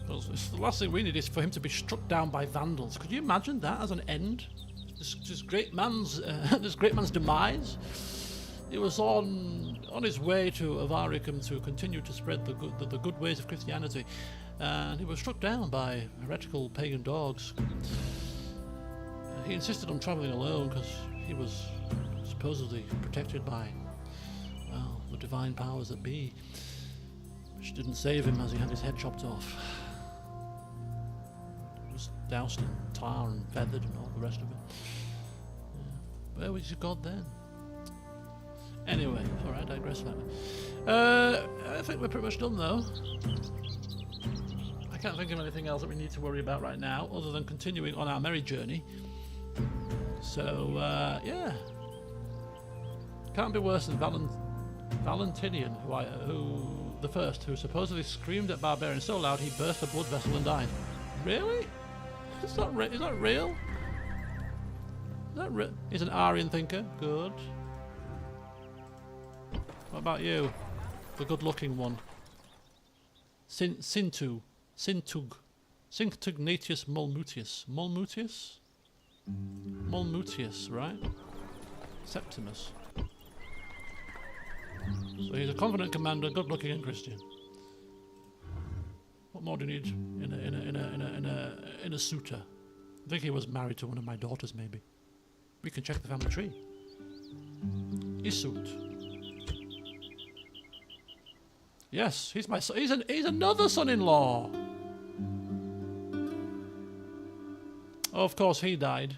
Because the last thing we need is for him to be struck down by Vandals. Could you imagine that as an end? This great man's demise. He was on his way to Avaricum to continue to spread the good ways of Christianity, and he was struck down by heretical pagan dogs. He insisted on travelling alone because he was supposedly protected by, well, the divine powers that be, which didn't save him as he had his head chopped off. He was doused in tar and feathered and all the rest of it. Yeah. Where was your God then? Anyway, sorry, I digress slightly. I think we're pretty much done though. I can't think of anything else that we need to worry about right now, other than continuing on our merry journey. So, yeah. Can't be worse than Valentinian, who supposedly screamed at Barbarian so loud he burst a blood vessel and died. Really? Is that real? He's an Aryan thinker. Good. What about you? The good-looking one. Sintug. Synctugnatius Molmutius. Molmutius, right? Septimus. So he's a confident commander, good-looking and Christian. What more do you need in a suitor? I think he was married to one of my daughters, maybe. We can check the family tree. Isut. Yes, he's my son. He's another son-in-law. Oh, of course, he died.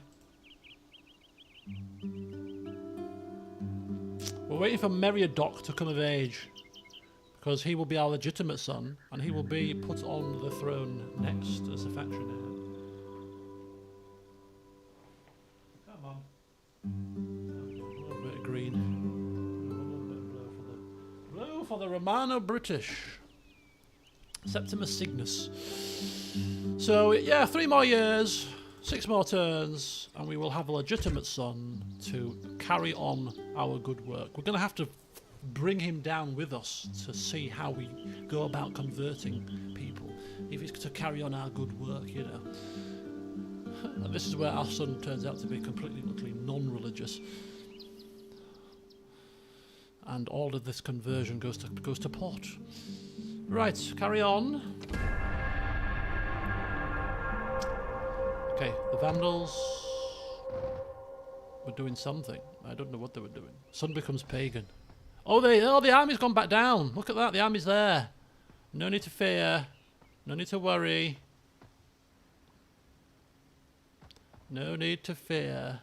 We're waiting for Meriadoc to come of age, because he will be our legitimate son, and he will be put on the throne next as a faction heir. Come on. A little bit of green. A little bit of blue for the Romano-British. Septimus Cygnus. So, yeah, 3 more years, 6 more turns, and we will have a legitimate son to carry on our good work. We're going to have to bring him down with us to see how we go about converting people, if he's to carry on our good work, you know. And this is where our son turns out to be completely non-religious, and all of this conversion goes to pot. Right, carry on. Okay, the Vandals were doing something. I don't know what they were doing. Sun becomes pagan. Oh, the army's gone back down. Look at that, the army's there. No need to fear. No need to worry. No need to fear.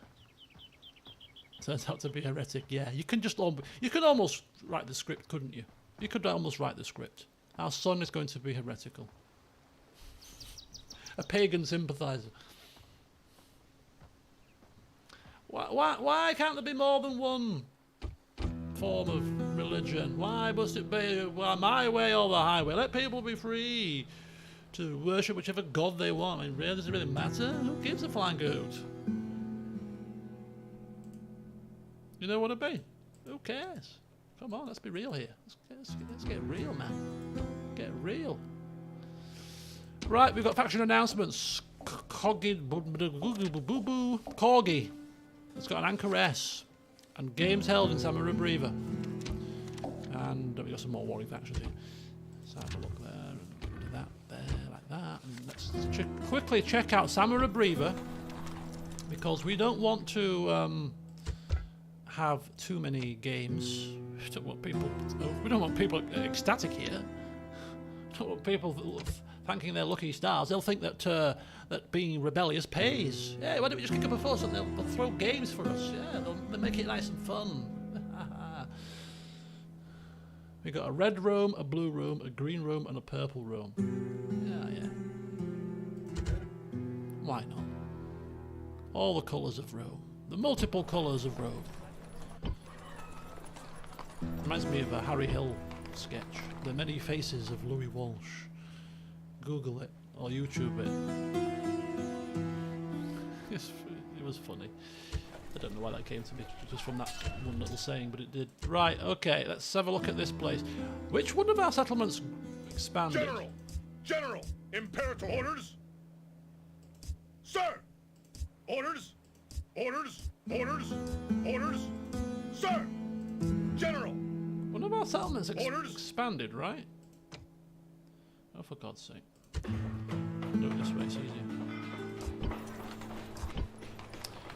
Turns out to be heretic. Yeah, you could almost write the script, couldn't you? You could almost write the script. Our son is going to be heretical. A pagan sympathizer. Why can't there be more than one form of religion? Why must it be my way or the highway? Let people be free to worship whichever god they want. I mean, really, does it really matter? Who gives a flying hoot? You know what I mean? Who cares? Come on, let's be real here. Let's get real, man. Get real. Right, we've got faction announcements. Corgi. It's got an Anchoress. And games held in Samara Breva. And we've got some more warring factions here. So have a look there, and do that there, like that. And let's quickly check out Samara Breva. Because we don't want to have too many games. We don't want people ecstatic here. We don't want people thanking their lucky stars. They'll think that that being rebellious pays. Yeah, why don't we just kick up a fuss and they'll throw games for us? Yeah, they'll make it nice and fun. We got a red room, a blue room, a green room, and a purple room. Yeah. Why not? All the colours of Rome. The multiple colours of Rome. Reminds me of a Harry Hill sketch. The Many Faces of Louis Walsh. Google it or YouTube it. It was funny. I don't know why that came to me just from that one little saying, but it did. Right, okay, let's have a look at this place. Which one of our settlements expanded? General! Imperator! Orders! Sir! Orders! Sir! General! One of our settlements expanded, right? Oh, for God's sake. Do it this way, it's easier.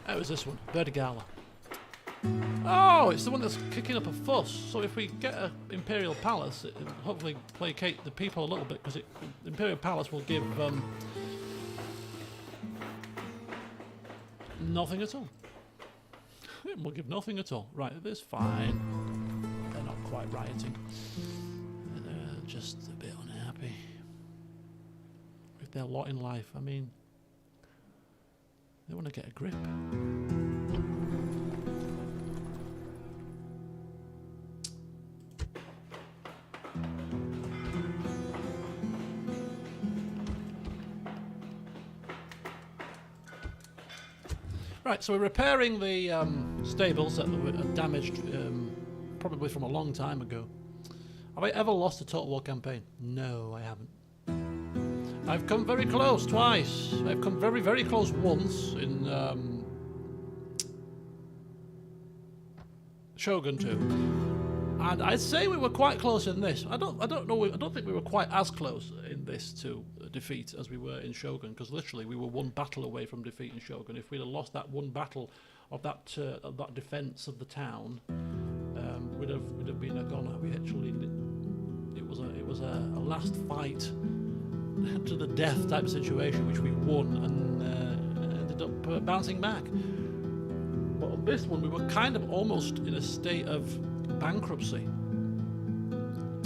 Oh, it was this one, Vertigala. Oh, it's the one that's kicking up a fuss. So if we get an Imperial Palace, it'll hopefully placate the people a little bit, because the Imperial Palace will give nothing at all. It will give nothing at all. Right, this is fine. They're not quite rioting. They're just a bit unhappy with their lot in life. I mean, they want to get a grip. Right, so we're repairing the stables that were damaged probably from a long time ago. Have I ever lost a Total War campaign? No, I haven't. I've come very close twice. I've come very, very close once in Shogun 2. And I'd say we were quite close in this. I don't think we were quite as close in this to defeat as we were in Shogun, because literally we were one battle away from defeating Shogun. If we'd have lost that one battle of that defense of the town, we'd have been a goner. We actually it was a last fight to the death type of situation, which we won and ended up bouncing back. But on this one, we were kind of almost in a state of bankruptcy,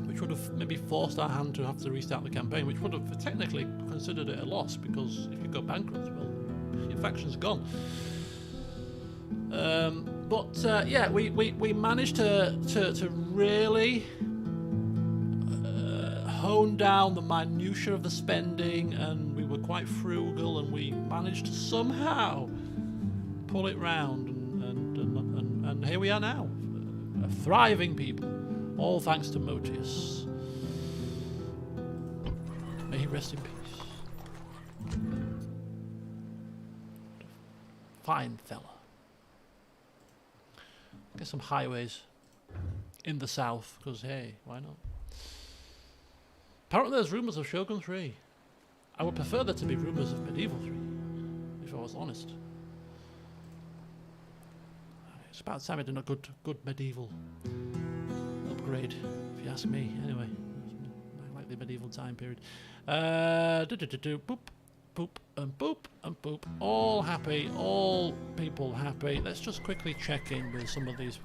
which would have maybe forced our hand to have to restart the campaign, which would have technically considered it a loss, because if you go bankrupt, well, your faction's gone. Yeah, we managed to really hone down the minutiae of the spending, and we were quite frugal, and we managed to somehow pull it round, and here we are now, a thriving people, all thanks to Motius. May he rest in peace. Fine fella. Get some highways in the south, because hey, why not? Apparently there's rumours of Shogun 3. I would prefer there to be rumours of Medieval 3, if I was honest. It's about time I did a good medieval upgrade, if you ask me. Anyway, I like the medieval time period. Boop, boop, and boop, and boop. All happy, all people happy. Let's just quickly check in with some of these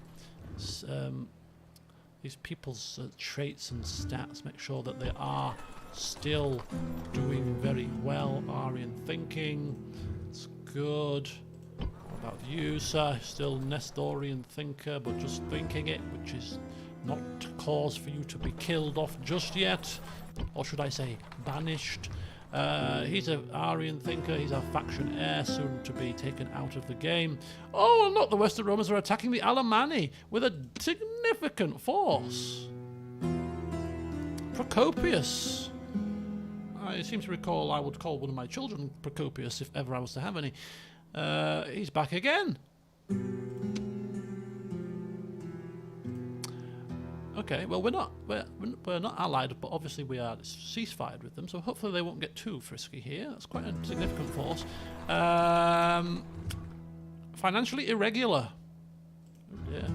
people's traits and stats. Make sure that they are still doing very well. Aryan thinking, it's good. What about you, sir? Still Nestorian thinker, but just thinking it, which is not cause for you to be killed off just yet. Or should I say, banished. He's an Aryan thinker. He's our faction heir, soon to be taken out of the game. Oh, and look, the Western Romans are attacking the Alemanni with a significant force. Procopius. I seem to recall I would call one of my children Procopius if ever I was to have any. He's back again. Okay, well we're not allied, but obviously we are ceasefired with them, so hopefully they won't get too frisky here. That's quite a significant force. Financially irregular. Oh dear.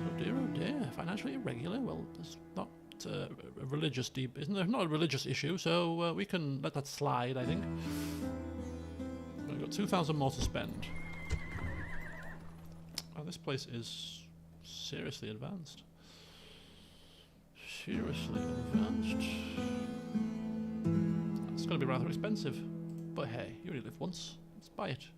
Oh dear, oh dear. Financially irregular. Well, that's not a religious isn't there? Not a religious issue, so we can let that slide, I think. We've got 2,000 more to spend. Oh, this place is seriously advanced. Seriously advanced. It's going to be rather expensive. But hey, you only live once. Let's buy it.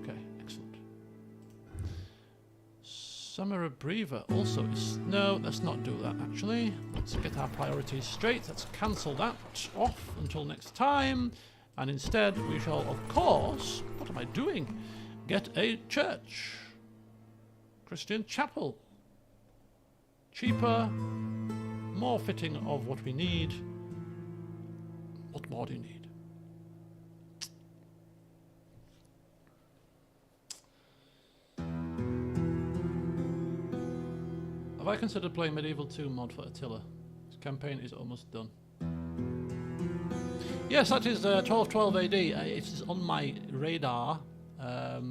Okay, excellent. Summer Brever also is... No, let's not do that actually. Let's get our priorities straight. Let's cancel that off until next time. And instead, we shall, of course, what am I doing? Get a church. Christian chapel. Cheaper, more fitting of what we need. What more do you need? Have I considered playing Medieval 2 mod for Attila? This campaign is almost done. Yes, that is 1212 AD. It is on my radar. I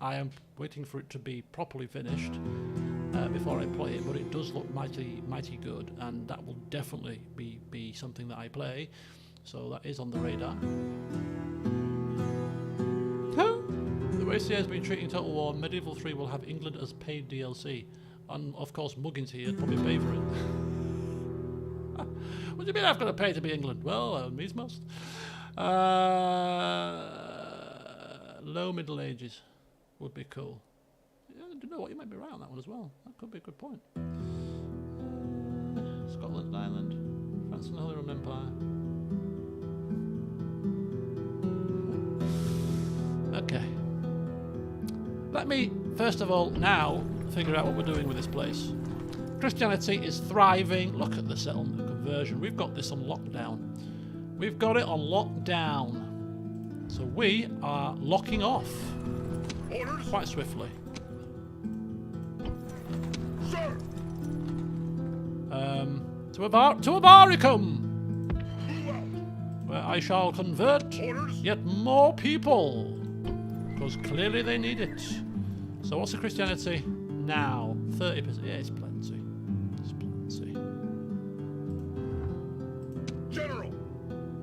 am waiting for it to be properly finished before I play it, but it does look mighty good, and that will definitely be something that I play. So that is on the radar. The way CA has been treating Total War, Medieval 3 will have England as paid DLC. And of course Muggins here probably pay for it. What do you mean I've got to pay to be England? Well, me's must. Low Middle Ages would be cool. Yeah, I don't know what, you might be right on that one as well. That could be a good point. Scotland, Ireland, France and the Holy Roman Empire. Okay. Let me, first of all, now figure out what we're doing with this place. Christianity is thriving. Look at the settlement conversion. We've got this on lockdown. We've got it on lockdown. So we are locking off. Orders. Quite swiftly. Sir. To Avaricum, Move out. where I shall convert Orders. yet more people, because clearly they need it. So what's the Christianity now? 30%. Yeah, it's plenty. It's plenty. General.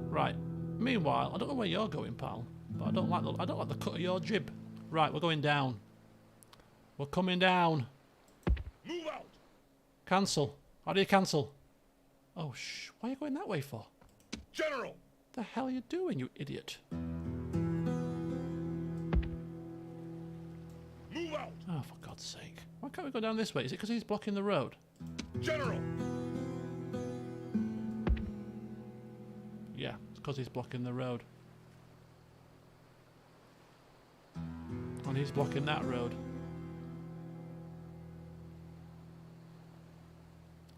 Right. Meanwhile, I don't know where you're going, pal, but I don't like the cut of your jib. Right, we're going down. We're coming down. Move out. Cancel. How do you cancel? Oh, shh. Why are you going that way for? General. The hell are you doing, you idiot? Move out. Oh, for God's sake. Why can't we go down this way? Is it because he's blocking the road? General. Yeah, it's because he's blocking the road. And he's blocking that road.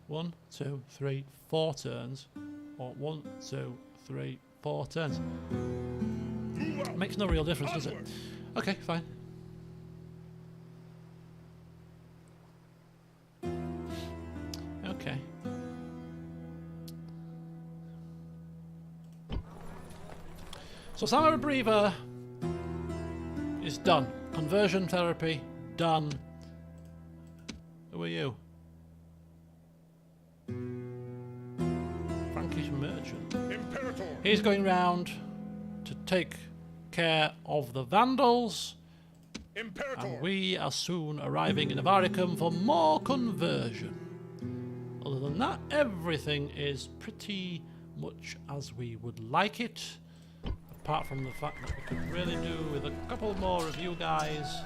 1, 2, 3, 4 turns. Or 1, 2, 3, 4 turns. Move out. Makes no real difference, does it? Onward. Okay, fine. Okay. So Summer Brever is done. Conversion therapy done. Who are you? Frankish merchant. Imperator. He's going round to take care of the Vandals, Imperator. and we are soon arriving in Avaricum for more conversion. Other than that, everything is pretty much as we would like it, apart from the fact that we could really do with a couple more of you guys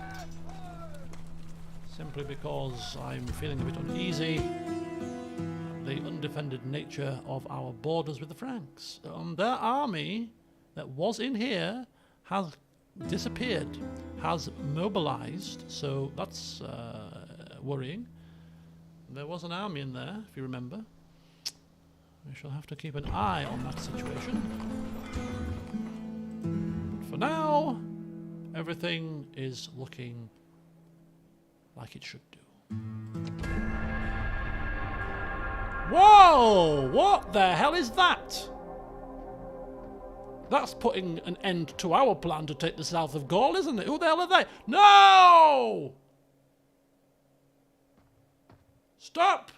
simply because I'm feeling a bit uneasy at the undefended nature of our borders with the Franks. Their army that was in here has disappeared, has mobilized, so that's worrying. There was an army in there, if you remember. We shall have to keep an eye on that situation. But for now, everything is looking like it should do. Whoa! What the hell is that? That's putting an end to our plan to take the south of Gaul, isn't it? Who the hell are they? No! Stop!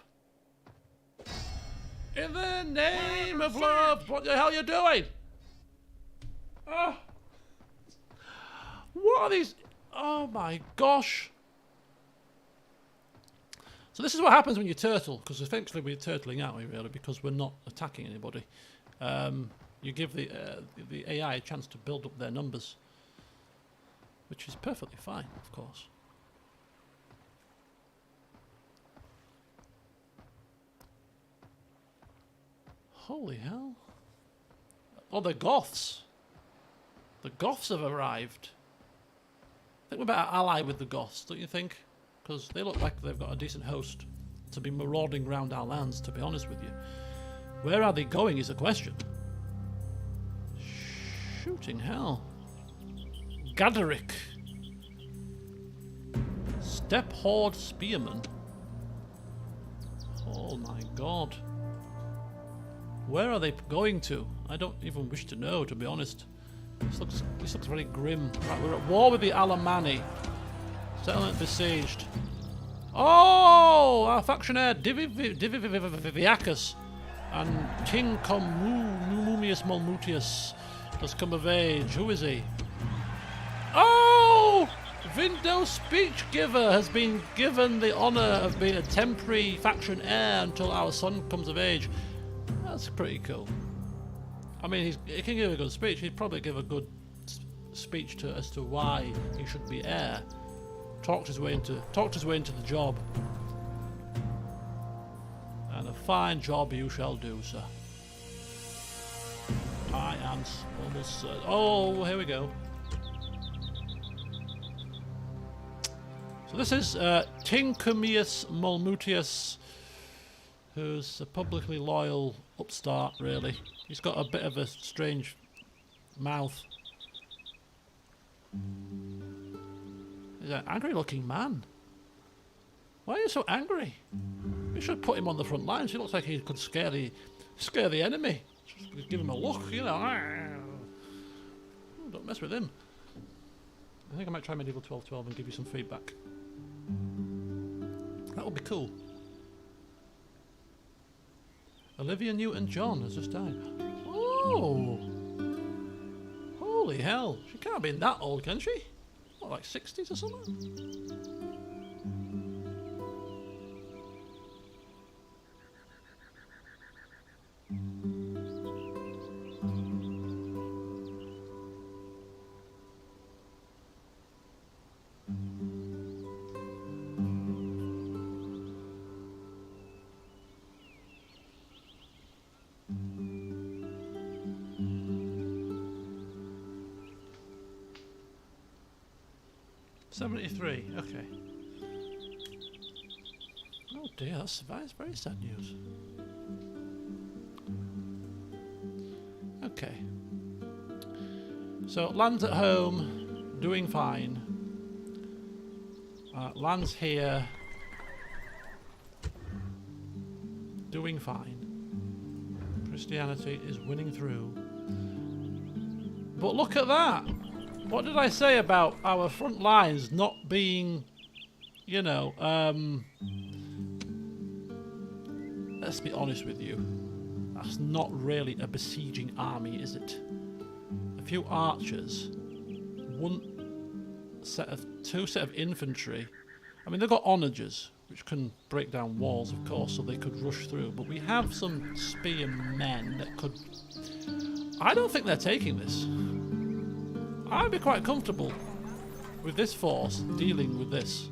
In the name of love, what the hell are you doing? What are these? Oh my gosh. So this is what happens when you turtle, because essentially we're turtling, aren't we, really, because we're not attacking anybody. You give the AI a chance to build up their numbers, which is perfectly fine, of course. Holy hell. Oh, the Goths. The Goths have arrived. I think we better ally with the Goths, don't you think? Because they look like they've got a decent host to be marauding around our lands, to be honest with you. Where are they going is a question. Shooting hell. Gaderick. Steppe Horde Spearman. Oh my god. Where are they going to? I don't even wish to know, to be honest. This looks very grim. Right, we're at war with the Alemanni. Settlement besieged. Oh! Our factionaire Diviviacus and King Commumius Molmutius has come of age. Who is he? Oh! Vindo Speechgiver has been given the honour of being a temporary faction heir until our son comes of age. That's pretty cool. I mean, he can give a good speech. He'd probably give a good speech as to why he should be heir. Talked his way into the job. And a fine job you shall do, sir. I am almost certain. Oh, here we go. So this is Tincumius Molmutius, who's a publicly loyal upstart, really. He's got a bit of a strange mouth. He's an angry-looking man. Why are you so angry? We should put him on the front lines. He looks like he could scare the enemy. Just give him a look, you know. Don't mess with him. I think I might try Medieval 1212 and give you some feedback. That would be cool. Olivia Newton-John has just died. Oh! Holy hell. She can't be that old, can she? What, like 60s or something? 73, okay. Oh dear, that's very sad news. Okay. So, lands at home, doing fine. Lands here, doing fine. Christianity is winning through. But look at that! What did I say about our front lines not being, you know, let's be honest with you. That's not really a besieging army, is it? A few archers, two set of infantry. I mean, they've got onagers, which can break down walls, of course, so they could rush through. But we have some spearmen that could... I don't think they're taking this. I'd be quite comfortable with this force dealing with this.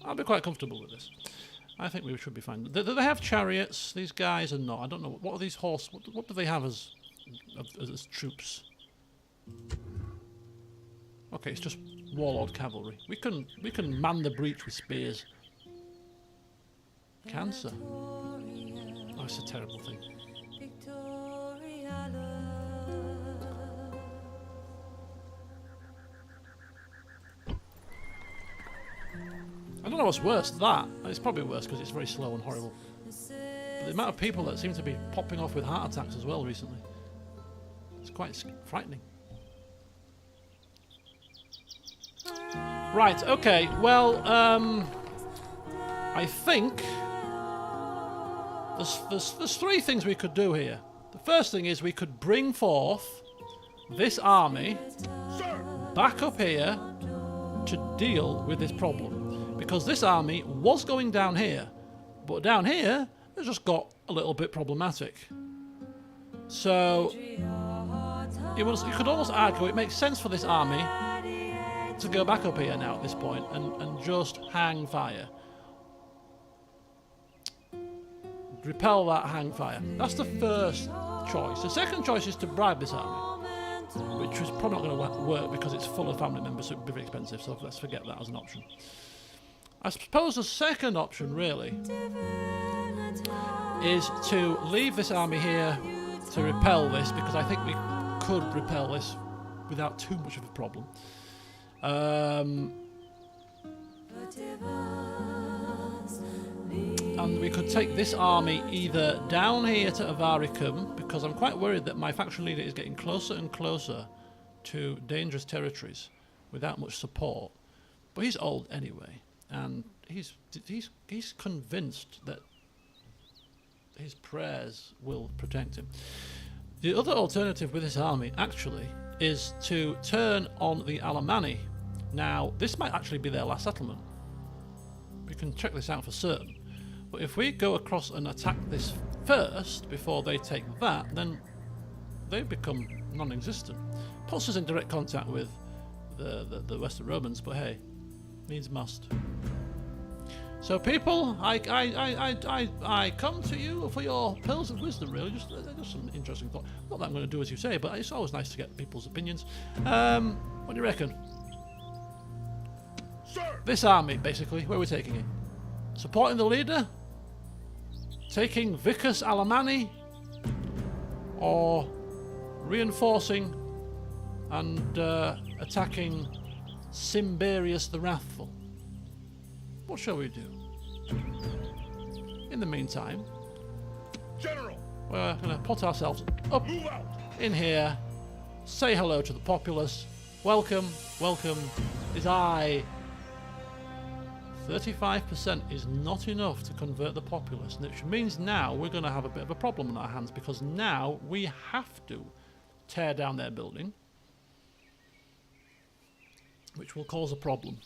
I'll be quite comfortable with this. I think we should be fine. Do they have chariots? These guys are not. I don't know. What are these horse? What do they have as troops? Okay, it's just warlord cavalry. We can man the breach with spears. Cancer. Oh, it's a terrible thing. I don't know what's worse, that. It's probably worse because it's very slow and horrible. But the amount of people that seem to be popping off with heart attacks as well recently. It's quite frightening. Right, okay, well, I think there's three things we could do here. The first thing is we could bring forth this army back up here to deal with this problem. Because this army was going down here, but down here it just got a little bit problematic. So you could almost argue it makes sense for this army to go back up here now at this point and just hang fire. Repel that hang fire. That's the first choice. The second choice is to bribe this army, which is probably not going to work because it's full of family members, so it would be very expensive, so let's forget that as an option. I suppose the second option, really, is to leave this army here to repel this, because I think we could repel this without too much of a problem. And we could take this army either down here to Avaricum, because I'm quite worried that my faction leader is getting closer and closer to dangerous territories without much support. But he's old anyway. And he's convinced that his prayers will protect him. The other alternative with this army, actually, is to turn on the Alemanni. Now, this might actually be their last settlement. We can check this out for certain. But if we go across and attack this first, before they take that, then they become non-existent. Puts us in direct contact with the Western Romans, but hey, means must. So people, I come to you for your pearls of wisdom, really. Just some interesting thought. Not that I'm going to do as you say, but it's always nice to get people's opinions. What do you reckon? Sir! This army, basically, where are we taking it? Supporting the leader? Taking Vicus Alemanni? Or reinforcing and attacking Symbarius the Wrathful? What shall we do? In the meantime, General! we're going to put ourselves up Move out! in here, say hello to the populace, welcome, welcome, is I. 35% is not enough to convert the populace, which means now we're going to have a bit of a problem on our hands, because now we have to tear down their building, which will cause a problem.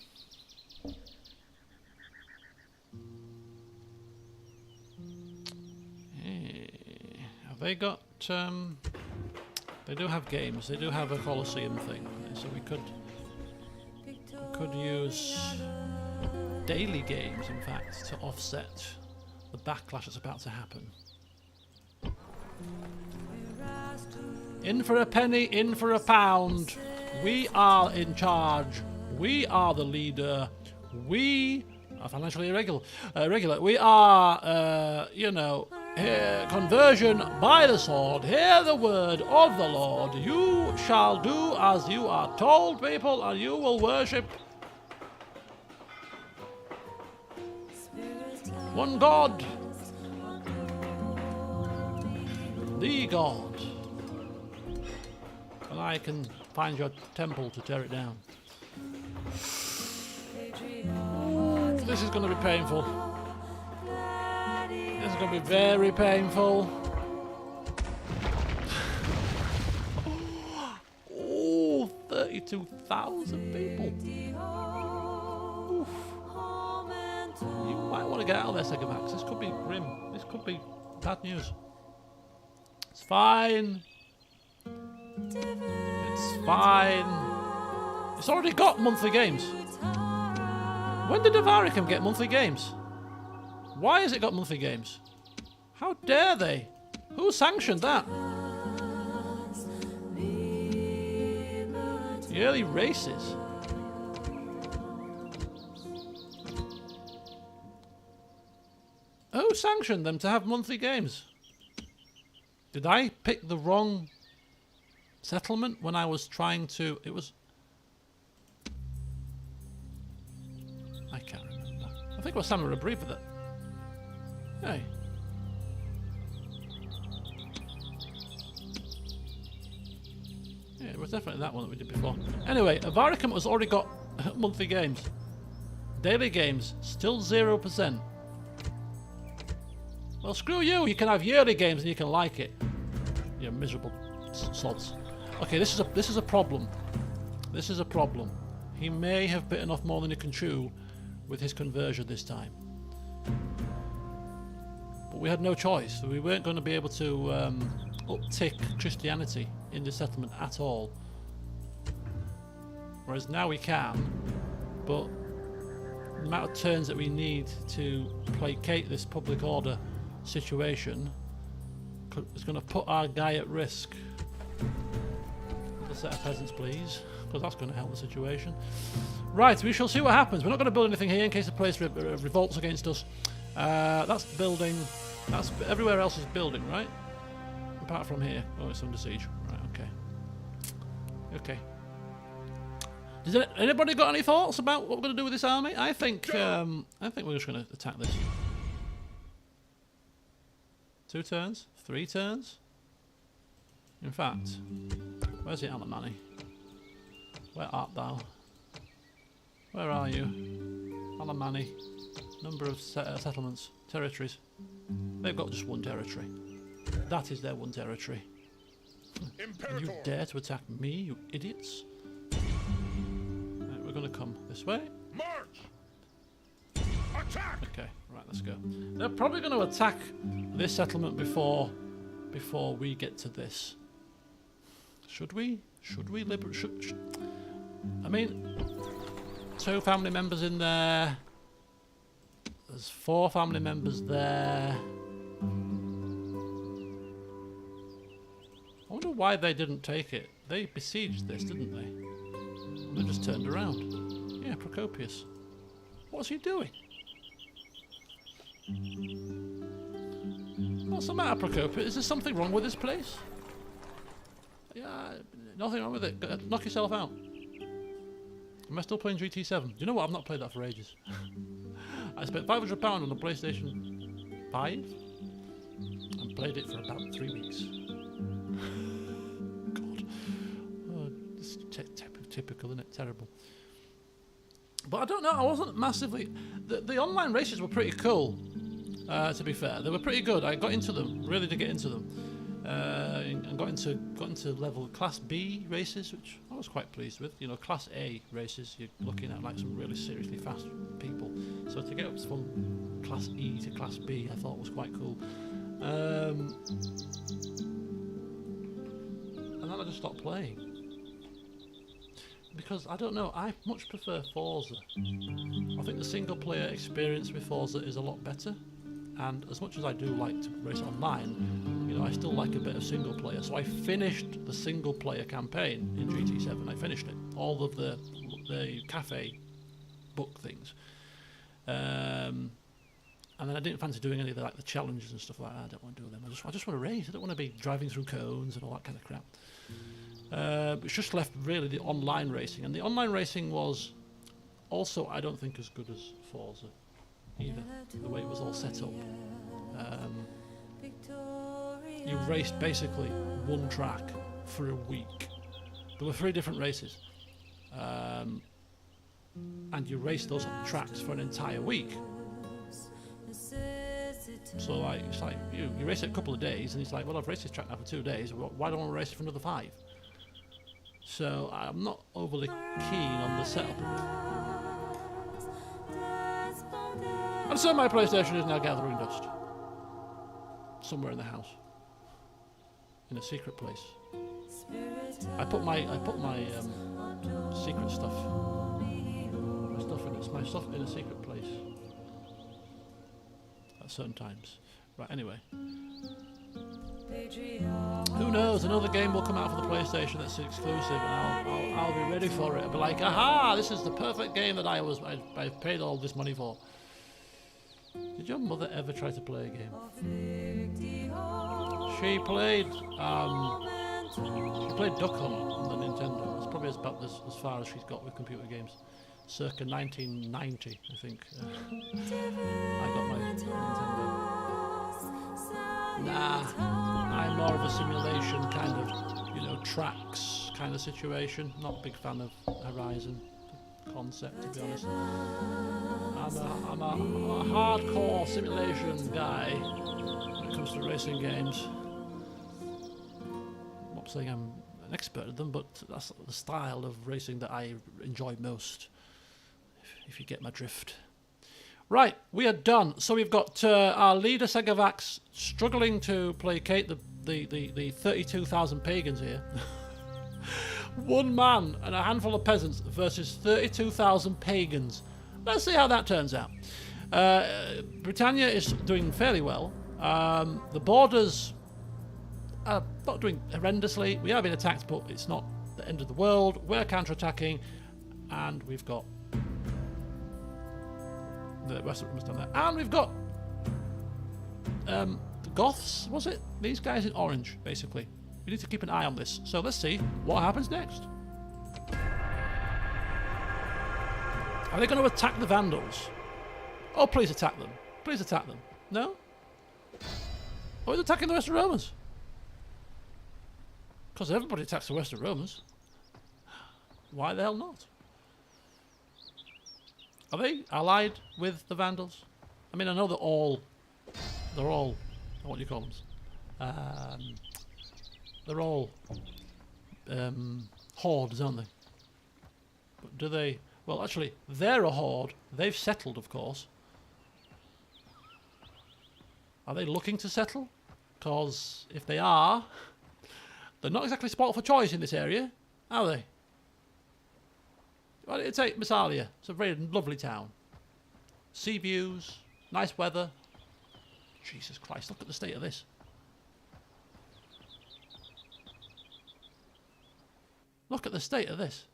Have they got... they do have games, they do have a Colosseum thing, so we could use daily games, in fact, to offset the backlash that's about to happen. In for a penny, in for a pound. We are in charge. We are the leader. We are financially irregular. We are, conversion by the sword. Hear the word of the Lord. You shall do as you are told, people, and you will worship one God, the God. And I can find your temple to tear it down. Ooh, this is going to be painful. This is going to be very painful. Oh, 32,000 people. Oof. You might want to get out of there, Segavax. This could be grim. This could be bad news. It's fine. It's fine. It's already got monthly games. When did Avaricum get monthly games? Why has it got monthly games? How dare they? Who sanctioned that? The early races. Who sanctioned them to have monthly games? Did I pick the wrong settlement when I was trying to... It was... I can't remember. I think it was Samurai Brief with it. Hey. Yeah, it was definitely that one that we did before. Anyway, Avaricum has already got monthly games. Daily games, still 0%. Well, screw you. You can have yearly games and you can like it. You miserable sods. Okay, this is a problem. This is a problem. He may have bitten off more than he can chew with his conversion this time. But we had no choice. We weren't going to be able to uptick Christianity in the settlement at all. Whereas now we can, but the amount of turns that we need to placate this public order situation is going to put our guy at risk. A set of peasants, please, because that's going to help the situation. Right, we shall see what happens. We're not going to build anything here in case the place revolts against us. That's building. That's everywhere else is building, right? Apart from here. Oh, it's under siege. Right. Okay. Okay. Does anybody got any thoughts about what we're going to do with this army? I think we're just going to attack this. 2 turns? 3 turns? In fact, where's the Alemanni? Where art thou? Where are you? Alemanni. Number of settlements. Territories. They've got just 1 territory. That is their 1 territory. And you dare to attack me, you idiots? Right, we're going to come this way. March! Attack! Okay, right, let's go. They're probably going to attack this settlement before we get to this. Should we? Should we liberate? I mean, 2 family members in there. There's 4 family members there. I wonder why they didn't take it. They besieged this, didn't they? And they just turned around. Yeah, Procopius. What's he doing? What's the matter, Procopius? Is there something wrong with this place? Yeah, nothing wrong with it. Knock yourself out. Am I still playing GT7? Do you know what? I've not played that for ages. I spent £500 on the PlayStation 5 and played it for about 3 weeks. God. Oh, it's typical, isn't it? Terrible. But I don't know, I wasn't massively... The online races were pretty cool, to be fair. They were pretty good. I got into them, really did get into them. And got into level Class B races, which I was quite pleased with. You know, Class A races, you're looking at like some really seriously fast people. So to get up from Class E to Class B, I thought was quite cool. And then I just stopped playing. Because, I don't know, I much prefer Forza. I think the single player experience with Forza is a lot better. And as much as I do like to race online, you know, I still like a bit of single player. So I finished the single player campaign in GT7. I finished it. All of the cafe book things. And then I didn't fancy doing any of the, like, the challenges and stuff like that. I don't want to do them. I just want to race. I don't want to be driving through cones and all that kind of crap. It's just left really the online racing. And the online racing was also, I don't think, as good as Forza either, the way it was all set up. You raced basically one track for a week. There were 3 different races. And you raced those tracks for an entire week. So like, it's like you race it a couple of days and it's like, well, I've raced this track now for 2 days, why don't I want to race it for another 5? So I'm not overly keen on the setup. And so my PlayStation is now gathering dust. Somewhere in the house. In a secret place. I put my secret stuff. My stuff stuff in it. It's my stuff in a secret place. At certain times. Right, anyway. Who knows? Another game will come out for the PlayStation that's exclusive, and I'll be ready for it. I'll be like, aha! This is the perfect game that I've paid all this money for. Did your mother ever try to play a game? She played Duck Hunt on the Nintendo. It's probably about as far as she's got with computer games. Circa 1990, I think. I got my Nintendo. Nah, I'm more of a simulation kind of, you know, tracks kind of situation. Not a big fan of Horizon concept, to be honest. I'm a hardcore simulation guy when it comes to racing games. I'm not saying I'm an expert at them, but that's the style of racing that I enjoy most, if you get my drift. Right, we are done. So we've got our leader Segavax struggling to placate the 32,000 pagans here. One man and a handful of peasants versus 32,000 pagans. Let's see how that turns out. Britannia is doing fairly well. The borders are not doing horrendously. We are being attacked, but it's not the end of the world. We're counter-attacking, and we've got the rest of them down there. And we've got the Goths, was it? These guys in orange, basically. We need to keep an eye on this. So let's see what happens next. Are they going to attack the Vandals? Oh, please attack them. Please attack them. No? Oh, he's attacking the Western Romans. Because everybody attacks the Western Romans. Why the hell not? Are they allied with the Vandals? I mean, I know they're all, what do you call them? They're all hordes, aren't they? But do they? Well, actually, they're a horde. They've settled, of course. Are they looking to settle? Because if they are, they're not exactly spoilt for choice in this area, are they? Well, take Massalia. It's a very lovely town. Sea views, nice weather. Jesus Christ, look at the state of this. Look at the state of this.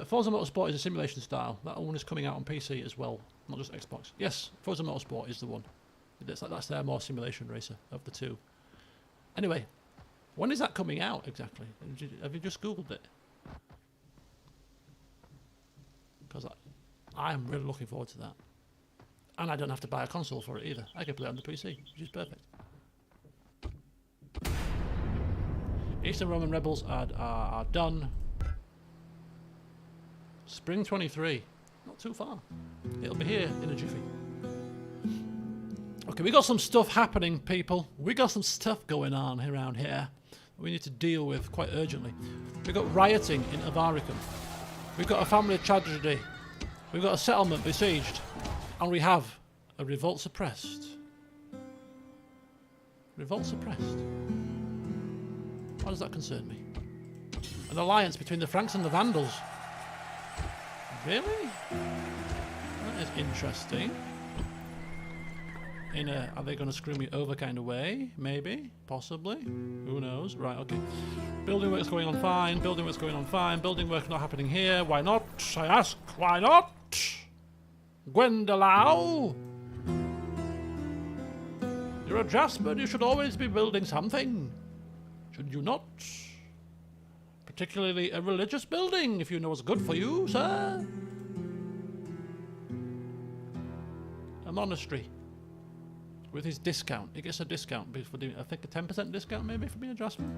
Forza Motorsport is a simulation style. That one is coming out on PC as well, not just Xbox. Yes, Forza Motorsport is the one. That's their more simulation racer of the two. Anyway, when is that coming out exactly? Have you just Googled it? Because I am really looking forward to that. And I don't have to buy a console for it either. I can play it on the PC, which is perfect. Eastern Roman rebels are done. Spring 23. Not too far. It'll be here in a jiffy. Okay, we got some stuff happening, people. We got some stuff going on around here that we need to deal with quite urgently. We've got rioting in Avaricum. We've got a family tragedy. We've got a settlement besieged. And we have a revolt suppressed. Revolt suppressed. Why does that concern me? An alliance between the Franks and the Vandals. Really? That is interesting. In a, are they going to screw me over kind of way? Maybe. Possibly. Who knows? Right, okay. Building work's going on fine. Building work's going on fine. Building work not happening here. Why not? I ask. Why not? Gwendolau? You're a Jasper. You should always be building something. Should you not? Particularly a religious building, if you know what's good for you, sir. A monastery. With his discount. He gets a discount for doing, I think a 10% discount maybe for being a draftsman.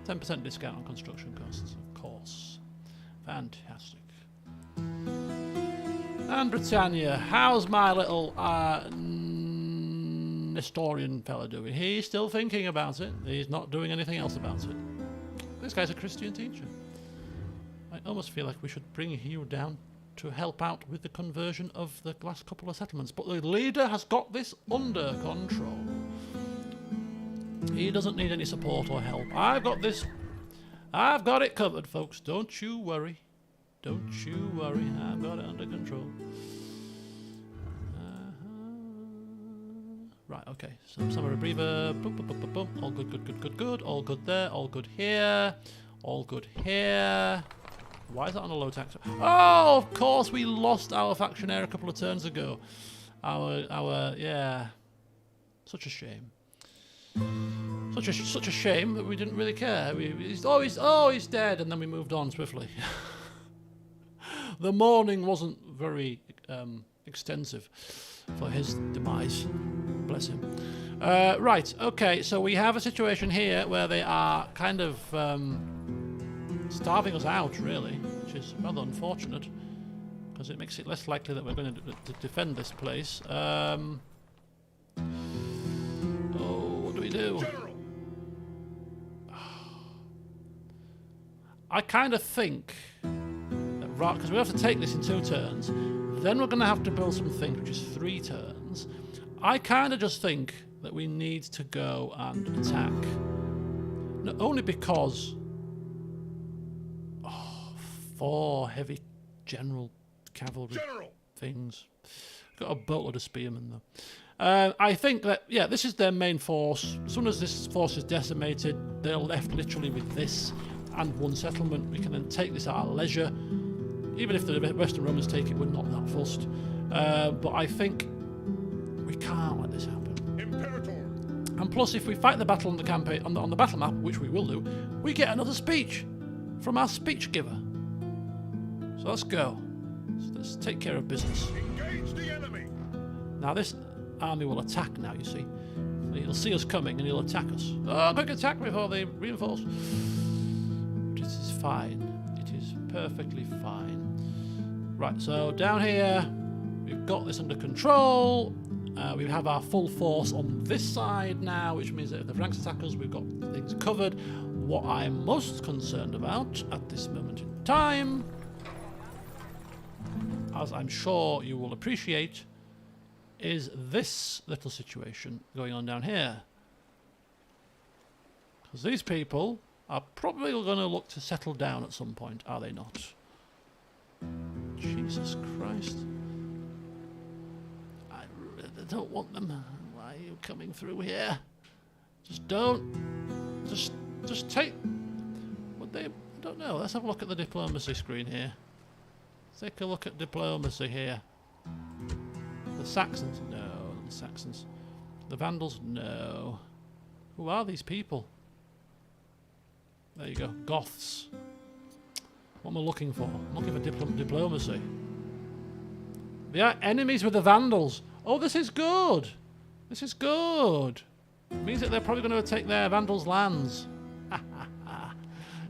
10% discount on construction costs, of course. Fantastic. And Britannia, how's my little Nestorian fella doing? He's still thinking about it. He's not doing anything else about it. This guy's a Christian teacher. I almost feel like we should bring you down to help out with the conversion of the last couple of settlements. But the leader has got this under control. He doesn't need any support or help. I've got this. I've got it covered, folks. Don't you worry. Don't you worry, I've got it under control. Right, okay. So summer rebreather. Boom, boom, boom, boom, boom. All good, good, good, good, good. All good there. All good here. All good here. Why is that on a low tax? Oh, of course, we lost our factionaire a couple of turns ago. Yeah. Such a shame. Such a shame that we didn't really care. He's dead, and then we moved on swiftly. The mourning wasn't very extensive for his demise. Bless him. Right, okay, so we have a situation here where they are kind of starving us out, really, which is rather unfortunate, because it makes it less likely that we're going to defend this place. Oh, what do we do? I kind of think that, because we have to take this in 2 turns, then we're going to have to build something which is 3 turns. I kind of just think that we need to go and attack. Not only because 4 heavy general cavalry things. Got a boatload of spearmen though. I think that, yeah, this is their main force. As soon as this force is decimated, they're left literally with this and 1 settlement. We can then take this at our leisure. Even if the Western Romans take it, we're not that fussed. But I think we can't let this happen. Imperator. And plus, if we fight the battle on the campaign on the battle map, which we will do, we get another speech from our speech giver. So let's go. Let's take care of business. Engage the enemy. Now this army will attack now, you see. He'll see us coming and he'll attack us. Oh, quick attack before they reinforce. This is fine. It is perfectly fine. Right, so down here, we've got this under control. We have our full force on this side now, which means that if the Franks attack us, we've got things covered. What I'm most concerned about at this moment in time, as I'm sure you will appreciate, is this little situation going on down here. Because these people are probably going to look to settle down at some point, are they not? Jesus Christ. I really don't want them. Why are you coming through here? Just don't. Just take... Would they... I don't know. Let's have a look at the diplomacy screen here. Let's take a look at diplomacy here. The Saxons? No, not the Saxons. The Vandals? No. Who are these people? There you go. Goths. What am I looking for? I'm looking for diplomacy. They are enemies with the Vandals. Oh, this is good. This is good. It means that they're probably going to take their Vandals' lands.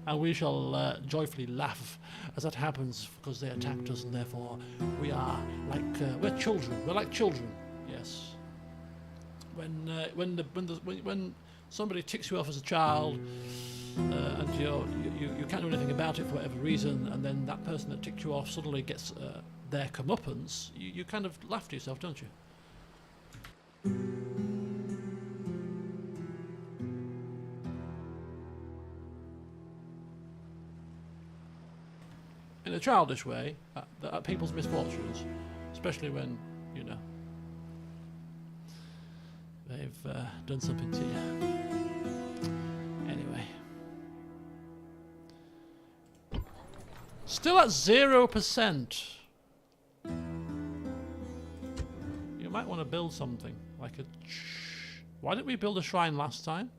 And we shall joyfully laugh as that happens, because they attacked us, and therefore we are like we're children. We're like children. Yes. When somebody ticks you off as a child, and you can't do anything about it for whatever reason, and then that person that ticked you off suddenly gets their comeuppance, you kind of laugh to yourself, don't you? In a childish way, at people's misfortunes, especially when, you know, they've done something to you. Anyway. Still at 0%. You might want to build something, like a... Why didn't we build a shrine last time?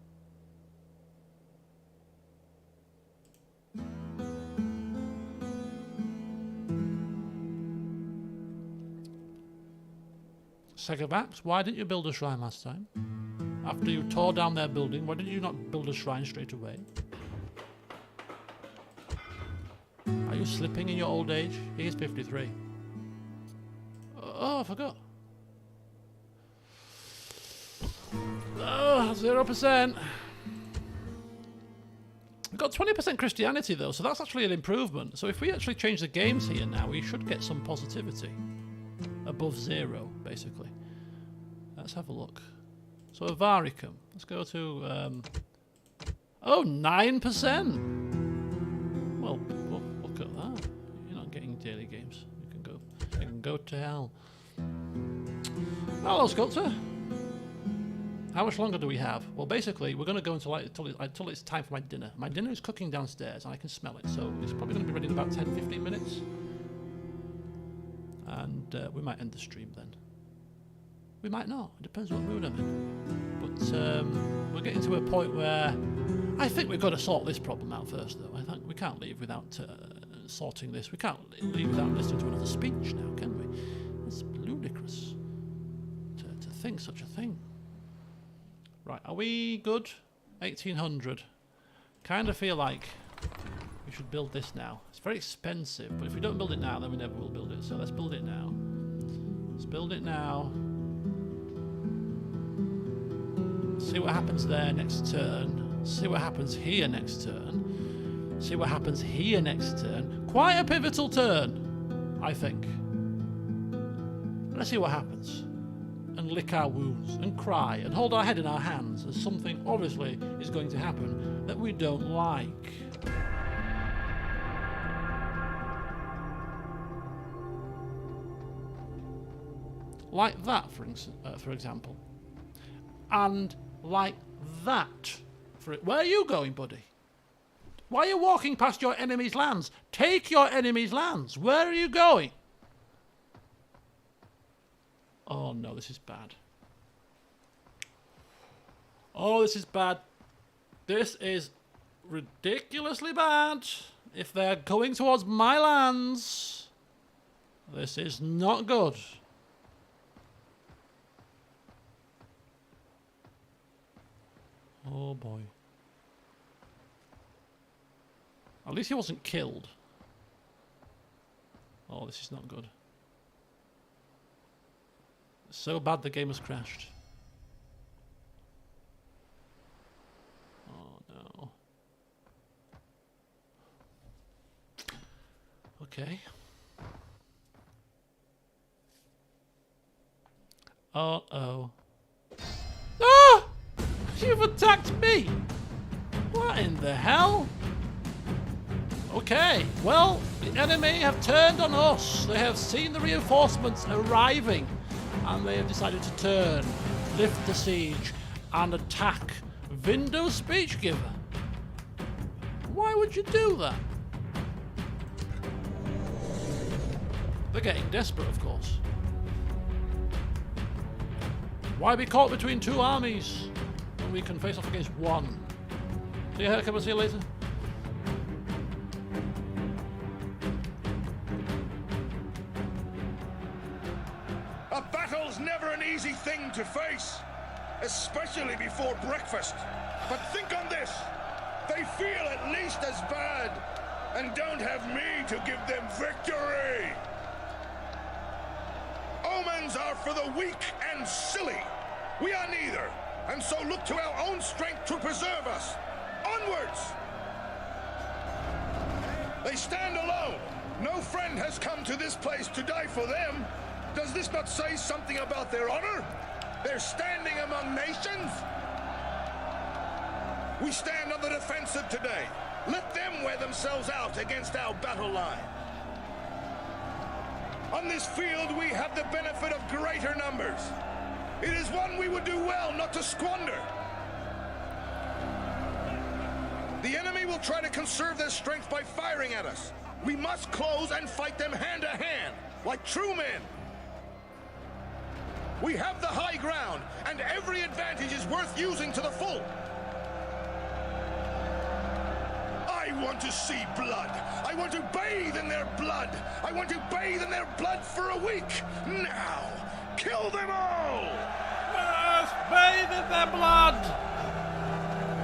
Segovax, why didn't you build a shrine last time? After you tore down their building, why did you not build a shrine straight away? Are you slipping in your old age? He is 53. Oh, I forgot. Oh, 0%. We've got 20% Christianity though, so that's actually an improvement. So if we actually change the games here now, we should get some positivity. Above 0, basically. Let's have a look. So Avaricum. Let's go to... oh, 9%! Well, look at that. You're not daily games. You can go to hell. Hello, Sculptor. How much longer do we have? Well, basically, we're going to go until it's time for my dinner. My dinner is cooking downstairs, and I can smell it, so it's probably going to be ready in about 10-15 minutes. And we might end the stream then. We might not. It depends what mood I'm in. But we're getting to a point where I think we've got to sort this problem out first, though. I think we can't leave without sorting this. We can't leave without listening to another speech now, can we? It's ludicrous to think such a thing. Right, are we good? 1800. Kind of feel like we should build this now. It's very expensive, but if we don't build it now, then we never will build it. So let's build it now. Let's build it now. See what happens there next turn. See what happens here next turn. See what happens here next turn. Quite a pivotal turn, I think. Let's see what happens. And lick our wounds, and cry, and hold our head in our hands as something obviously is going to happen that we don't like. Like that, for example. And like that. Where are you going, buddy? Why are you walking past your enemy's lands? Take your enemy's lands. Where are you going? Oh no, this is bad. Oh, this is bad. This is ridiculously bad. If they're going towards my lands, this is not good. Oh boy. At least he wasn't killed. Oh, this is not good. So bad the game has crashed. Oh no. Okay. Uh-oh. Ah! You've attacked me! What in the hell? Okay, well, the enemy have turned on us. They have seen the reinforcements arriving. And they have decided to turn, lift the siege, and attack Vindo's speech giver. Why would you do that? They're getting desperate, of course. Why be caught between two armies when we can face off against one? See you, come and see you later. Never an easy thing to face, especially before breakfast. But think on this, they feel at least as bad and don't have me to give them victory. Omens are for the weak and silly. We are neither, and so look to our own strength to preserve us. Onwards! They stand alone. No friend has come to this place to die for them. Does this not say something about their honor? They're standing among nations? We stand on the defensive today. Let them wear themselves out against our battle line. On this field, we have the benefit of greater numbers. It is one we would do well not to squander. The enemy will try to conserve their strength by firing at us. We must close and fight them hand to hand, like true men. We have the high ground, and every advantage is worth using to the full. I want to see blood. I want to bathe in their blood. I want to bathe in their blood for a week. Now, kill them all! Yes, bathe in their blood!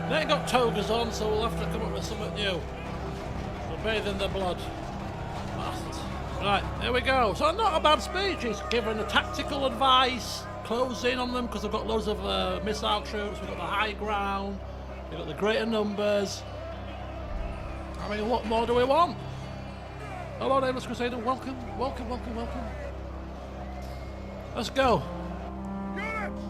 They ain't got togas on, so we'll have to come up with something new. We'll bathe in their blood. Bastards. Right, there we go. So not a bad speech. He's given a tactical advice. Close in on them because they've got loads of missile troops. We've got the high ground. We've got the greater numbers. I mean, what more do we want? Hello, Nameless Crusader. Welcome, welcome, welcome, welcome. Let's go. Units!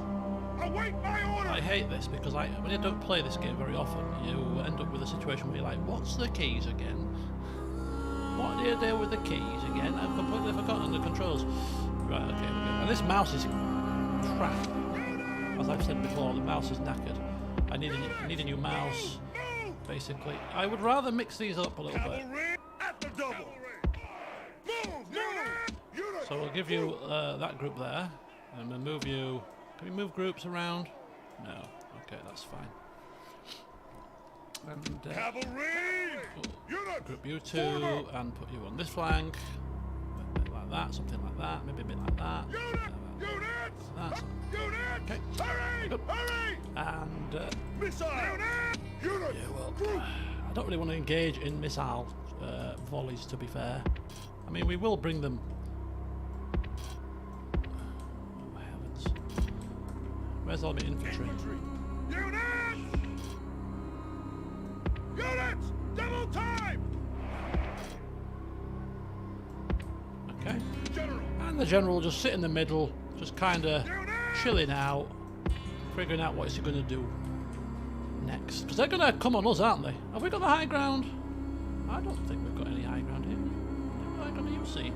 Await my order! I hate this because when you don't play this game very often, you end up with a situation where you're like, what's the keys again? What do you do with the keys again? I've completely forgotten the controls. Right, okay, we go. And this mouse is crap. As I've said before, the mouse is knackered. I need a new mouse, basically. I would rather mix these up a little bit. At the double. So we'll give you that group there, and we'll move you. Can we move groups around? No. Okay, that's fine. And group you two and put you on this flank. A bit like that, something like that, maybe a bit like that. That's okay. Good. And yeah, well, I don't really want to engage in missile volleys, to be fair. I mean, we will bring them. Oh heavens! Where's all my infantry? Units! Double time! Okay. General! And the general will just sit in the middle, just kind of chilling out, figuring out what he's going to do next. Because they're going to come on us, aren't they? Have we got the high ground? I don't think we've got any high ground here. What high ground do you see?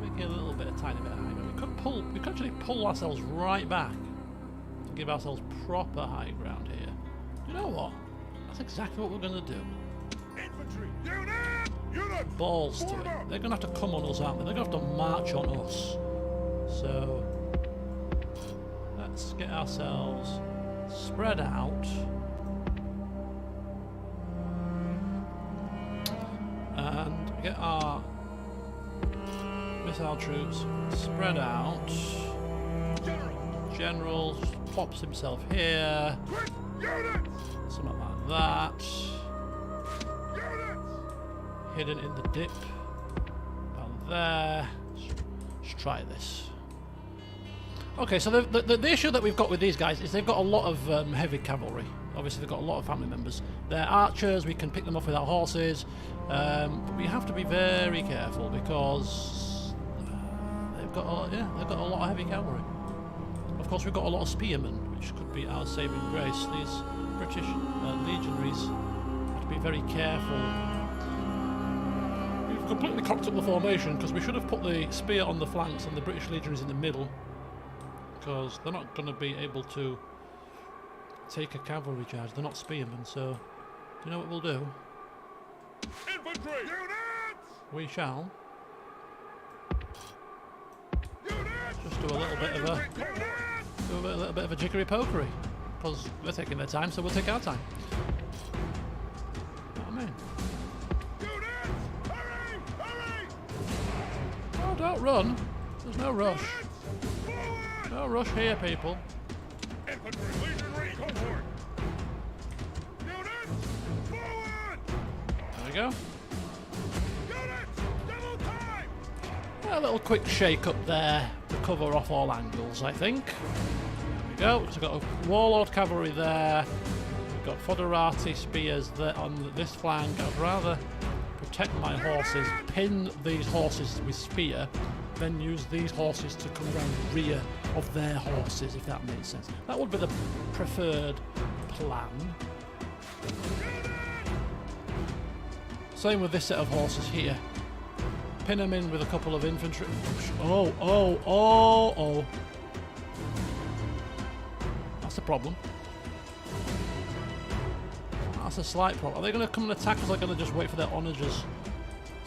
We get a little bit, a tiny bit of high ground. We could actually pull ourselves right back to give ourselves proper high ground here. You know what? That's exactly what we're going to do. Infantry! Unit! Balls to it. They're going to have to come on us, aren't they? They're going to have to march on us. So let's get ourselves spread out. And get our missile troops spread out. General plops himself here. Something like that. Hidden in the dip. Down there. Let's try this. Okay, so the issue that we've got with these guys is they've got a lot of heavy cavalry. Obviously, they've got a lot of family members. They're archers. We can pick them off with our horses, but we have to be very careful because they've got a lot of heavy cavalry. Of course, we've got a lot of spearmen, which could be our saving grace. These British legionaries have to be very careful. We've completely cocked up the formation because we should have put the spear on the flanks and the British legionaries in the middle, because they're not going to be able to take a cavalry charge. They're not spearmen, so do you know what we'll do? Infantry! Units! We shall just do a little bit of a jiggery pokery, because they're taking their time, so we'll take our time. You know what I mean? Units! Hurry! Hurry! Oh, don't run. There's no rush. Forward! No rush here, people. Infantry, legionary, cohort! Units! Forward! There we go. Units! Double time! A little quick shake up there to cover off all angles, I think. There we go. So we've got a warlord cavalry there. We've got foderati spears there on this flank. I'd rather protect my horses, pin these horses with spear, then use these horses to come around the rear of their horses, if that makes sense. That would be the preferred plan. Same with this set of horses here. Pin them in with a couple of infantry. Oh. That's a problem. That's a slight problem. Are they going to come and attack us, or are they going to just wait for their onagers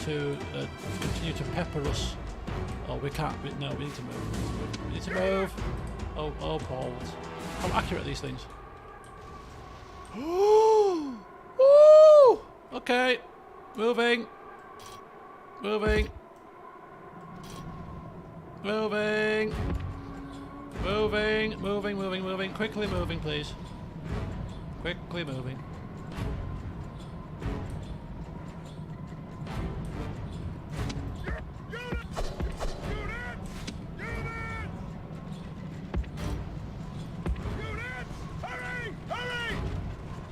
to continue to pepper us? Oh, we can't. No, we need to move. We need to move. Oh, balls. How accurate are these things? Ooh! Okay. Moving. Quickly moving, please. Quickly moving.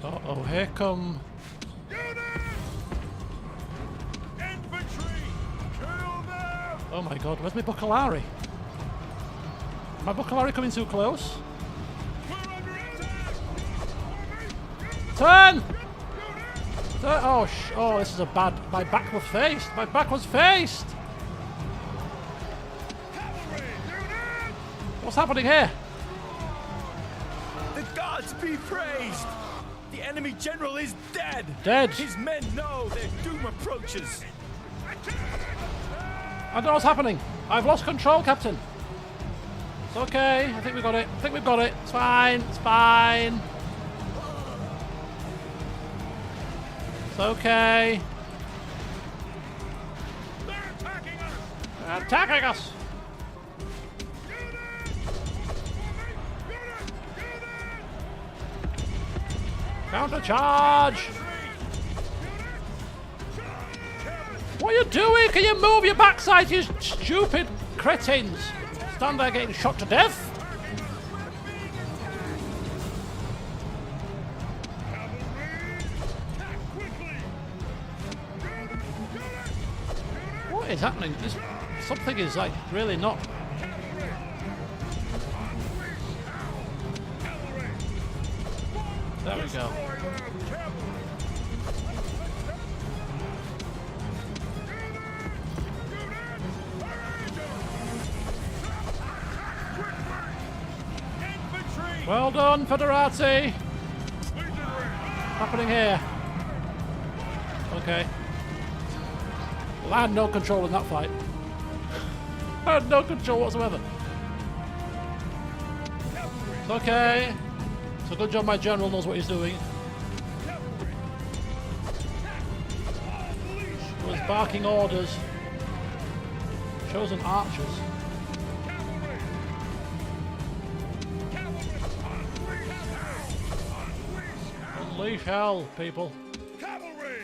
Uh-oh, here come... Oh my god, where's my Buckalari? My Buckalari coming too close? Turn! Oh, this is a bad... My back was faced! My back was faced! What's happening here? The gods be praised! The enemy general is dead! Dead! His men know their doom approaches! I don't know what's happening. I've lost control, Captain. It's okay. I think we got it. I think we've got it. It's fine. It's fine. It's okay. They're attacking us! They're attacking us! Counter charge! What are you doing? Can you move your backside, you stupid cretins? Stand there getting shot to death? What is happening? Something is like really not. There we go. Well done, Federati! Happening here. Okay. Well, I had no control in that fight. I had no control whatsoever. It's okay. It's a good job my general knows what he's doing. He was barking orders. Chosen archers. Unleash hell, people. Cavalry!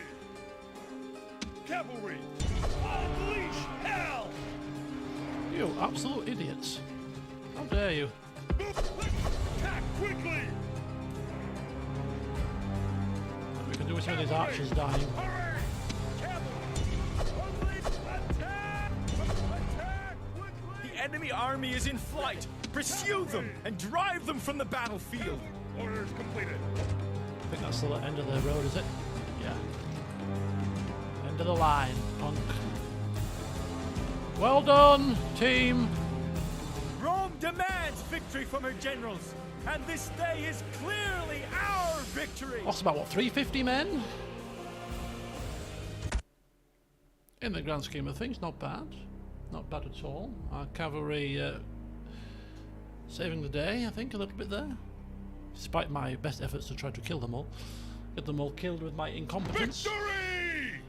Cavalry! Unleash hell! You absolute idiots. How dare you? Attack quickly! We can do with some of these archers dying. Hurry! Cavalry! Attack! Attack quickly! The enemy army is in flight! Pursue them and drive them from the battlefield! Orders completed. I think that's the end of the road, is it? Yeah. End of the line, punk. Well done, team. Rome demands victory from her generals, and this day is clearly our victory! Lost about, what, 350 men? In the grand scheme of things, not bad. Not bad at all. Our cavalry saving the day, I think, a little bit there. Despite my best efforts to try to kill them all. Get them all killed with my incompetence. Victory!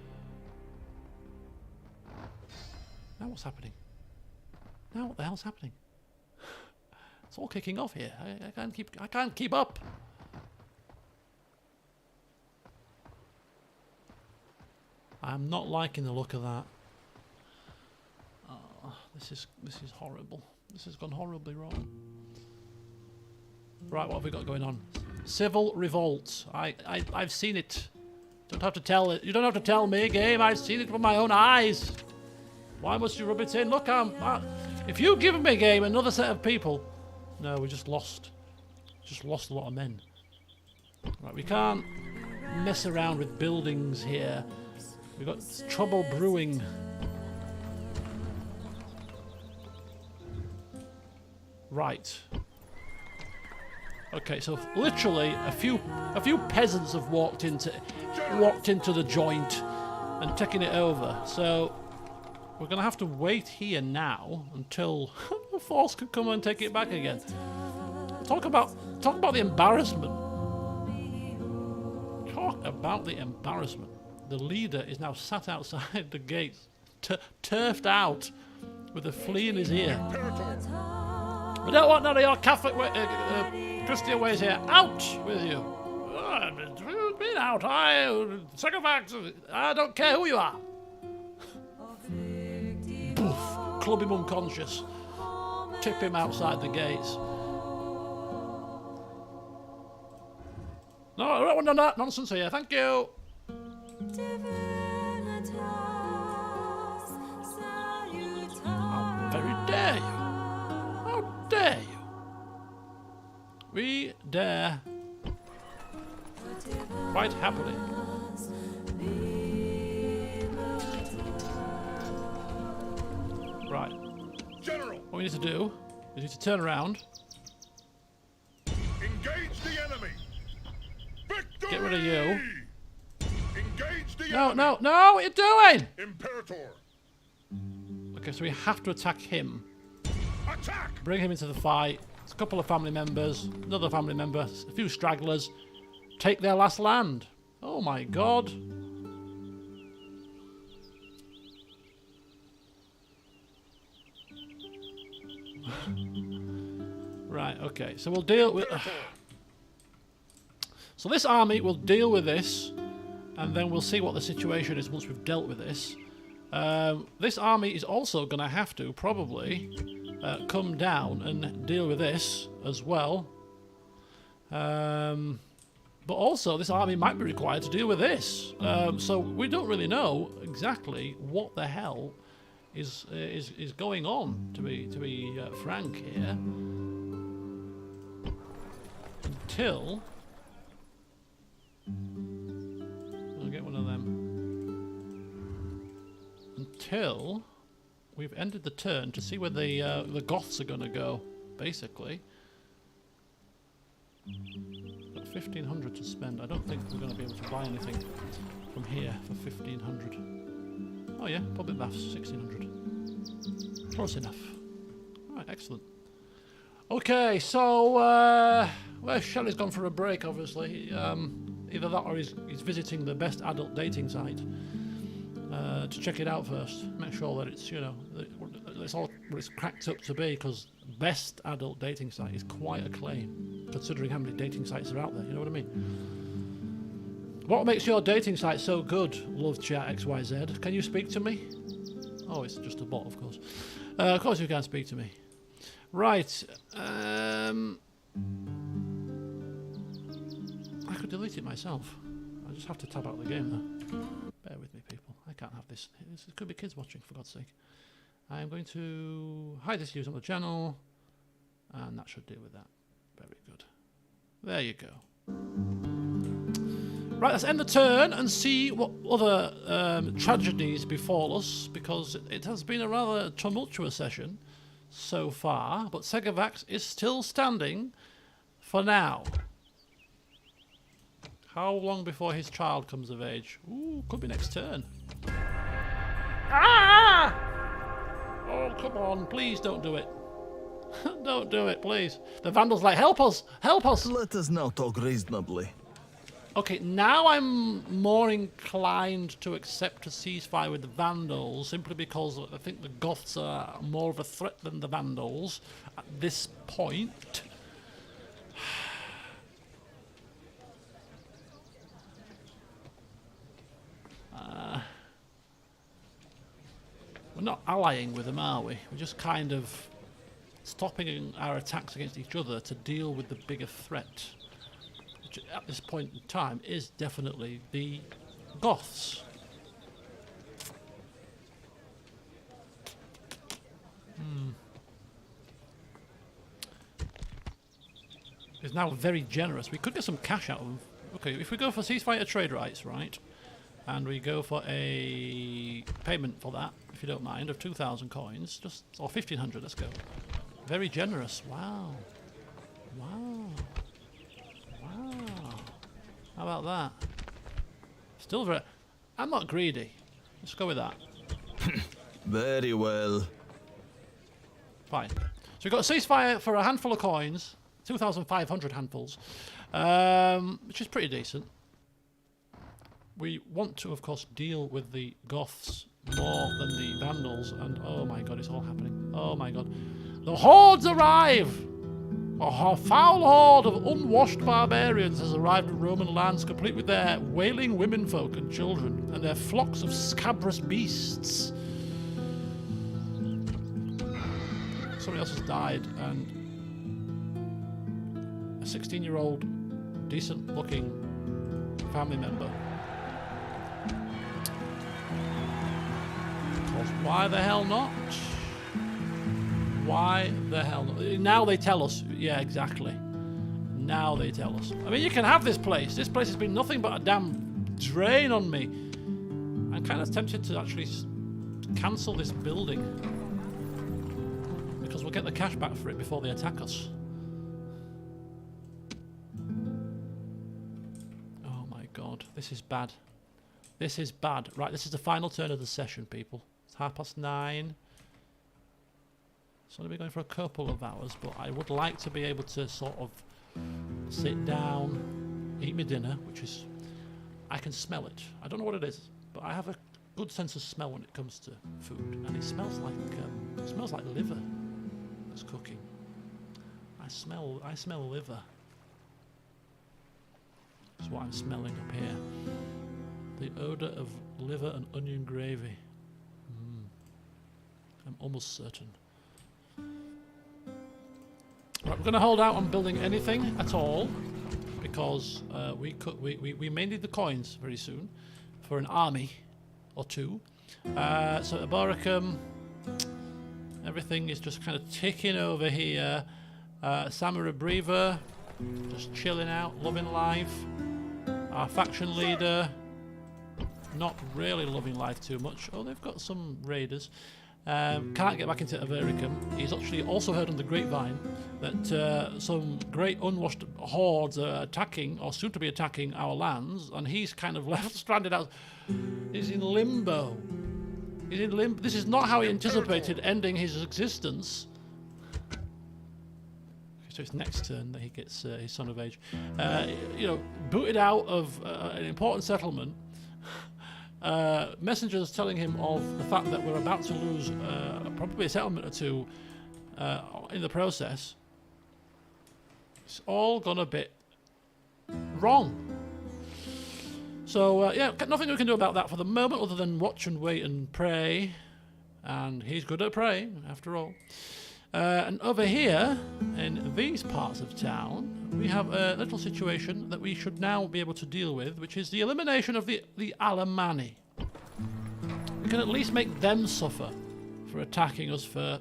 Now what's happening? Now what the hell's happening? It's all kicking off here. I can't keep up. I'm not liking the look of that. Oh, this is horrible. This has gone horribly wrong. Right, what have we got going on? Civil revolt. I've seen it. Don't have to tell it. You don't have to tell me, game. I've seen it with my own eyes. Why must you rub it in? Look, if you give me, game, another set of people. No, we just lost. Just lost a lot of men. Right, we can't mess around with buildings here. We've got trouble brewing. Right. Okay, so literally a few peasants have walked into the joint and taken it over. So we're gonna have to wait here now until the force can come and take it back again. Talk about the embarrassment. Talk about the embarrassment. The leader is now sat outside the gates, turfed out, with a flea in his ear. We don't want none of your Catholic Christian ways here. Out with you! Been out. Sacrifice. I don't care who you are. Poof! Club him unconscious. Tip him outside the gates. No, I don't want none of that nonsense here. Thank you. How very dare you? How dare you? We dare quite happily Right. General, What we need to do is we need to turn around, engage the enemy. Victory! get rid of you. Engage the No, enemy. no, no! What are you doing? Imperator, Okay, so we have to attack him. attack! Bring him into the fight. It's a couple of family members, another family member, a few stragglers. Take their last land. Oh my god. Right, okay, so we'll deal with... So this army will deal with this, and then we'll see what the situation is once we've dealt with this. This army is also going to have to, probably, come down and deal with this as well. But also, this army might be required to deal with this. So we don't really know exactly what the hell is going on, to be frank here. Until I'll get one of them. Until we've ended the turn to see where the Goths are going to go, basically. Got 1,500 to spend. I don't think we're going to be able to buy anything from here for 1,500. Oh yeah, probably that's 1,600. Close enough. Alright, excellent. Okay, so well, Shelley's gone for a break, obviously. Either that or he's visiting the best adult dating site to check it out first. Make sure that it's, you know, it's all what it's cracked up to be, because best adult dating site is quite a claim, considering how many dating sites are out there, you know what I mean? What makes your dating site so good, Love Chat XYZ? Can you speak to me? Oh, it's just a bot, of course. Of course you can speak to me. Right, I could delete it myself. I just have to tab out the game though. Bear with me, people. I can't have this. This could be kids watching, for God's sake. I am going to hide this use on the channel, and that should deal with that. Very good. There you go. Right, let's end the turn and see what other tragedies befall us, because it has been a rather tumultuous session so far, but Segavax is still standing for now. How long before his child comes of age? Ooh, could be next turn. Ah! Oh, come on, please don't do it. Don't do it, please. The Vandal's like, help us, help us. Let us now talk reasonably. Okay, now I'm more inclined to accept a ceasefire with the Vandals, simply because I think the Goths are more of a threat than the Vandals at this point. We're not allying with them, are we? We're just kind of stopping our attacks against each other to deal with the bigger threat, which at this point in time is definitely the Goths. It's now very generous. We could get some cash out of them. Okay, if we go for ceasefire trade rights, right, and we go for a payment for that, if you don't mind, of 2,000 coins, just, or 1,500, let's go. Very generous. Wow. Wow. Wow. How about that? Still very... I'm not greedy. Let's go with that. Very well. Fine. So we've got a ceasefire for a handful of coins, 2,500 handfuls, which is pretty decent. We want to, of course, deal with the Goths more than the Vandals, and oh my god, it's all happening. Oh my god. The hordes arrive! A foul horde of unwashed barbarians has arrived at Roman lands, complete with their wailing womenfolk and children, and their flocks of scabrous beasts. Somebody else has died, and a 16-year-old, decent-looking family member. Because why the hell not? Why the hell not? Now they tell us. Yeah, exactly. Now they tell us. I mean, you can have this place. This place has been nothing but a damn drain on me. I'm kind of tempted to actually cancel this building. get the cash back for it before they attack us. Oh my god, this is bad. This is bad. Right, this is the final turn of the session, people. It's 9:30. It's only been going for a couple of hours, but I would like to be able to sort of sit down, eat my dinner, which is... I can smell it. I don't know what it is, but I have a good sense of smell when it comes to food, and it smells like liver that's cooking. I smell liver. That's what I'm smelling up here. The odour of liver and onion gravy. I'm almost certain. Right, we're going to hold out on building anything at all, because we may need the coins very soon for an army or two. So at Boricum, everything is just kind of ticking over here. Samura Brever, just chilling out, loving life. Our faction leader, not really loving life too much. Oh, they've got some raiders. Can't get back into Avericum. He's actually also heard on the grapevine that some great unwashed hordes are attacking, or soon to be attacking, our lands, and he's kind of left stranded out. He's in limbo. He's in limbo. This is not how he anticipated ending his existence. So it's next turn that he gets his son of age. You know, booted out of an important settlement. Messengers telling him of the fact that we're about to lose probably a settlement or two in the process. It's all gone a bit wrong. So yeah, nothing we can do about that for the moment other than watch and wait and pray. And he's good at praying, after all. And over here, in these parts of town, we have a little situation that we should now be able to deal with, which is the elimination of the Alemanni. We can at least make them suffer for attacking us for...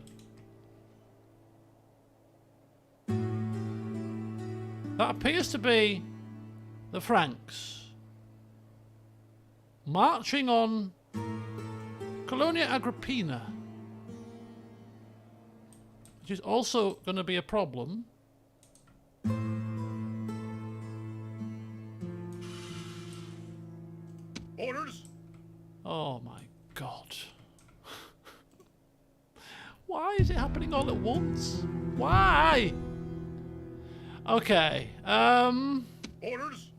That appears to be the Franks. Marching on Colonia Agrippina. Which is also going to be a problem. Orders? Oh my god. Why is it happening all at once? Why? Okay, Orders?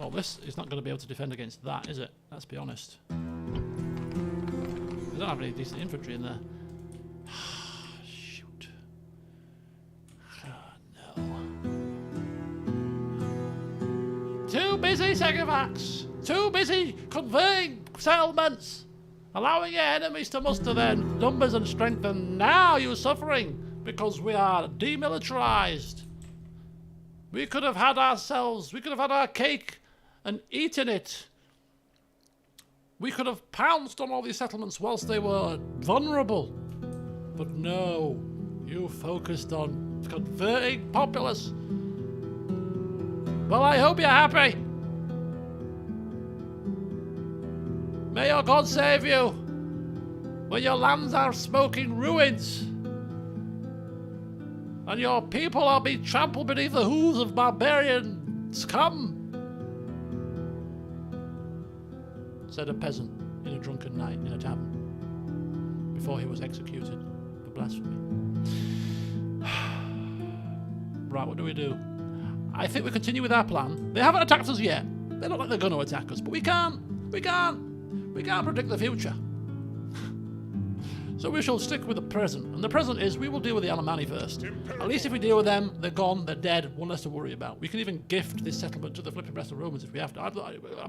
well, this is not going to be able to defend against that, is it? Let's be honest. We don't have any decent infantry in there. Shoot. Oh, no. Too busy, Segovax! Too busy converting settlements! Allowing your enemies to muster their numbers and strength, and now you're suffering because we are demilitarized. We could have had our cake and eaten it. We could have pounced on all these settlements whilst they were vulnerable. But no, you focused on converting populace. Well, I hope you're happy. May your God save you when your lands are smoking ruins and your people are being trampled beneath the hooves of barbarian scum, said a peasant in a drunken night in a tavern before he was executed for blasphemy. Right, what do we do? I think we continue with our plan. They haven't attacked us yet. They look like they're going to attack us, but we can't predict the future. So we shall stick with the present. And the present is we will deal with the Alemanni first. At least if we deal with them, they're gone, they're dead, one less to worry about. We can even gift this settlement to the flipping rest of the Romans if we have to. I'm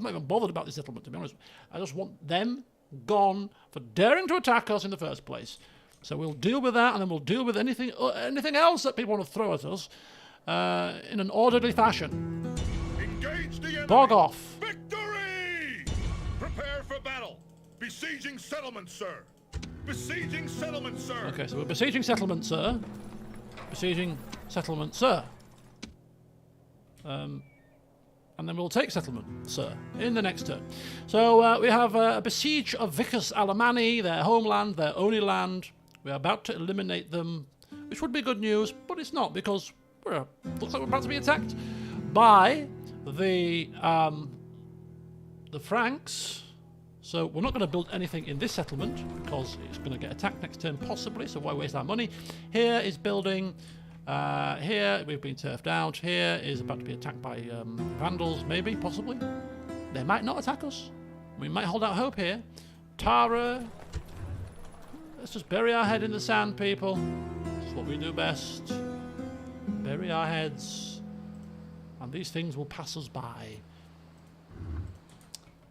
not even bothered about this settlement, to be honest. I just want them gone for daring to attack us in the first place. So we'll deal with that, and then we'll deal with anything else that people want to throw at us in an orderly fashion. Engage the enemy. Bog off. Victory! Prepare for battle. Besieging settlement, sir. Besieging settlement, sir. Okay, so we're besieging settlement, sir. Besieging settlement, sir. and then we'll take settlement, sir, in the next turn. So we have a besiege of Vicus Alemanni, their homeland, their only land. We're about to eliminate them, which would be good news, but it's not, because looks like we're about to be attacked by the Franks. So we're not going to build anything in this settlement, because it's going to get attacked next turn, possibly, so why waste our money? Here is building... here, we've been turfed out. Here is about to be attacked by Vandals, maybe, possibly. They might not attack us. We might hold out hope here. Tara. Let's just bury our head in the sand, people. That's what we do best. Bury our heads. And these things will pass us by.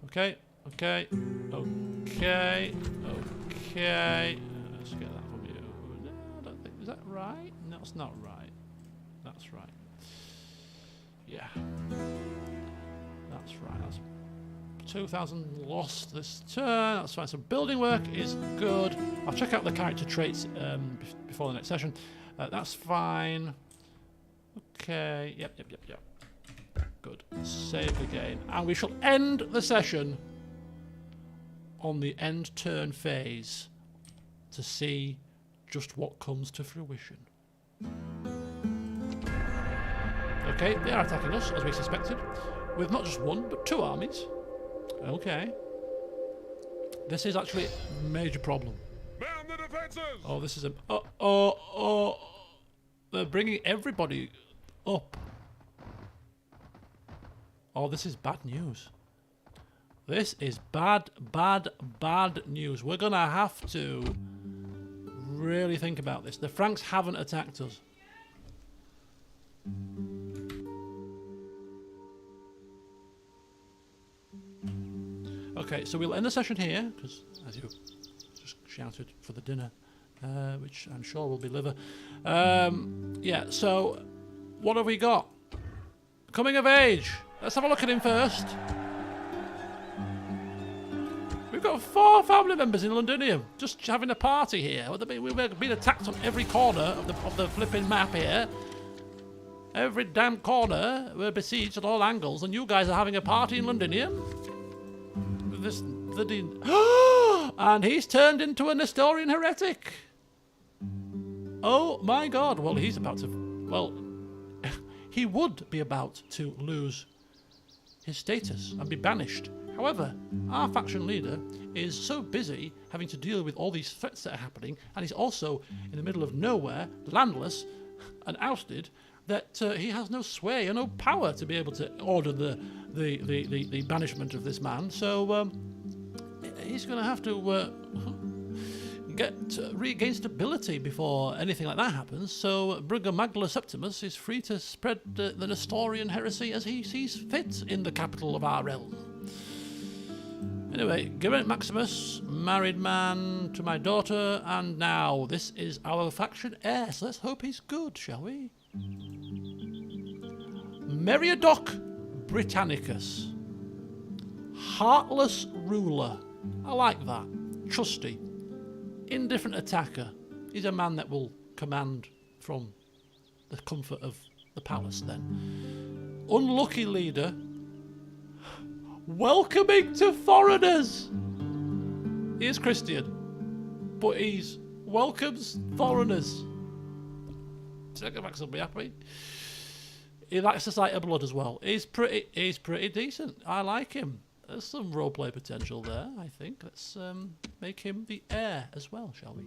Okay, okay, okay, okay. Let's get that from you. No, I don't think... Is that right? No, it's not right. That's right. Yeah. That's right. That's 2,000 lost this turn. That's fine. So building work is good. I'll check out the character traits before the next session. That's fine. Okay. Yep. Good. Save the game. And we shall end the session on the end turn phase to see just what comes to fruition. Okay, they are attacking us, as we suspected, with not just one, but 2 armies. Okay. This is actually a major problem. Man the defenses! Oh, this is a... Oh. They're bringing everybody up. Oh, this is bad news. This is bad news. We're going to have to really think about this. The Franks haven't attacked us. Okay, so we'll end the session here, because as you just shouted for the dinner, which I'm sure will be liver. Yeah, so what have we got? Coming of age. Let's have a look at him first. We've got 4 family members in Londinium, just having a party here. We've been attacked on every corner of the flipping map here. Every damn corner, we're besieged at all angles, and you guys are having a party in Londinium? And he's turned into a Nestorian heretic. Oh my god. Well, he's about to... Well, he would be about to lose his status and be banished. However, our faction leader is so busy having to deal with all these threats that are happening, and he's also in the middle of nowhere, landless and ousted, that he has no sway and no power to be able to order the banishment of this man. So he's going to have to regain stability before anything like that happens. So Brigomagla Septimus is free to spread the Nestorian heresy as he sees fit in the capital of our realm. Anyway, Geraint Maximus, married man to my daughter, and now this is our faction heir, so let's hope he's good, shall we? Meriadoc Britannicus. Heartless ruler. I like that. Trusty. Indifferent attacker. He's a man that will command from the comfort of the palace then. Unlucky leader. Welcoming to foreigners. He is Christian, but he's welcomes foreigners. Max will be happy. He likes the sight of blood as well. He's pretty decent. I like him. There's some roleplay potential there, I think. Let's make him the heir as well, shall we?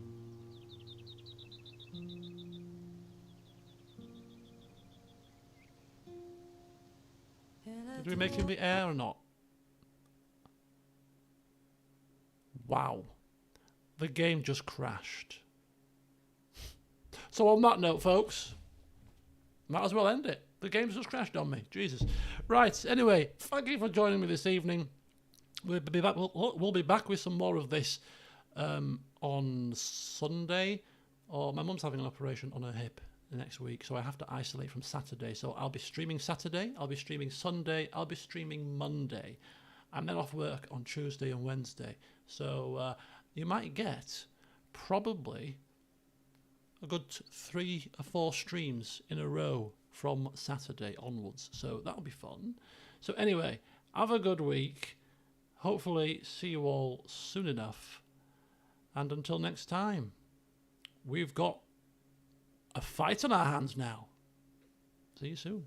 Did we make him the heir or not? Wow. The game just crashed. So on that note, folks, might as well end it. The game's just crashed on me. Jesus. Right, anyway, thank you for joining me this evening. We'll be back, we'll be back with some more of this on Sunday. Or my mum's having an operation on her hip next week, so I have to isolate from Saturday. So I'll be streaming Saturday, I'll be streaming Sunday, I'll be streaming Monday. I'm then off work on Tuesday and Wednesday. So you might get probably a good 3 or 4 streams in a row from Saturday onwards. So that'll be fun. So anyway, have a good week. Hopefully see you all soon enough. And until next time, we've got a fight on our hands now. See you soon.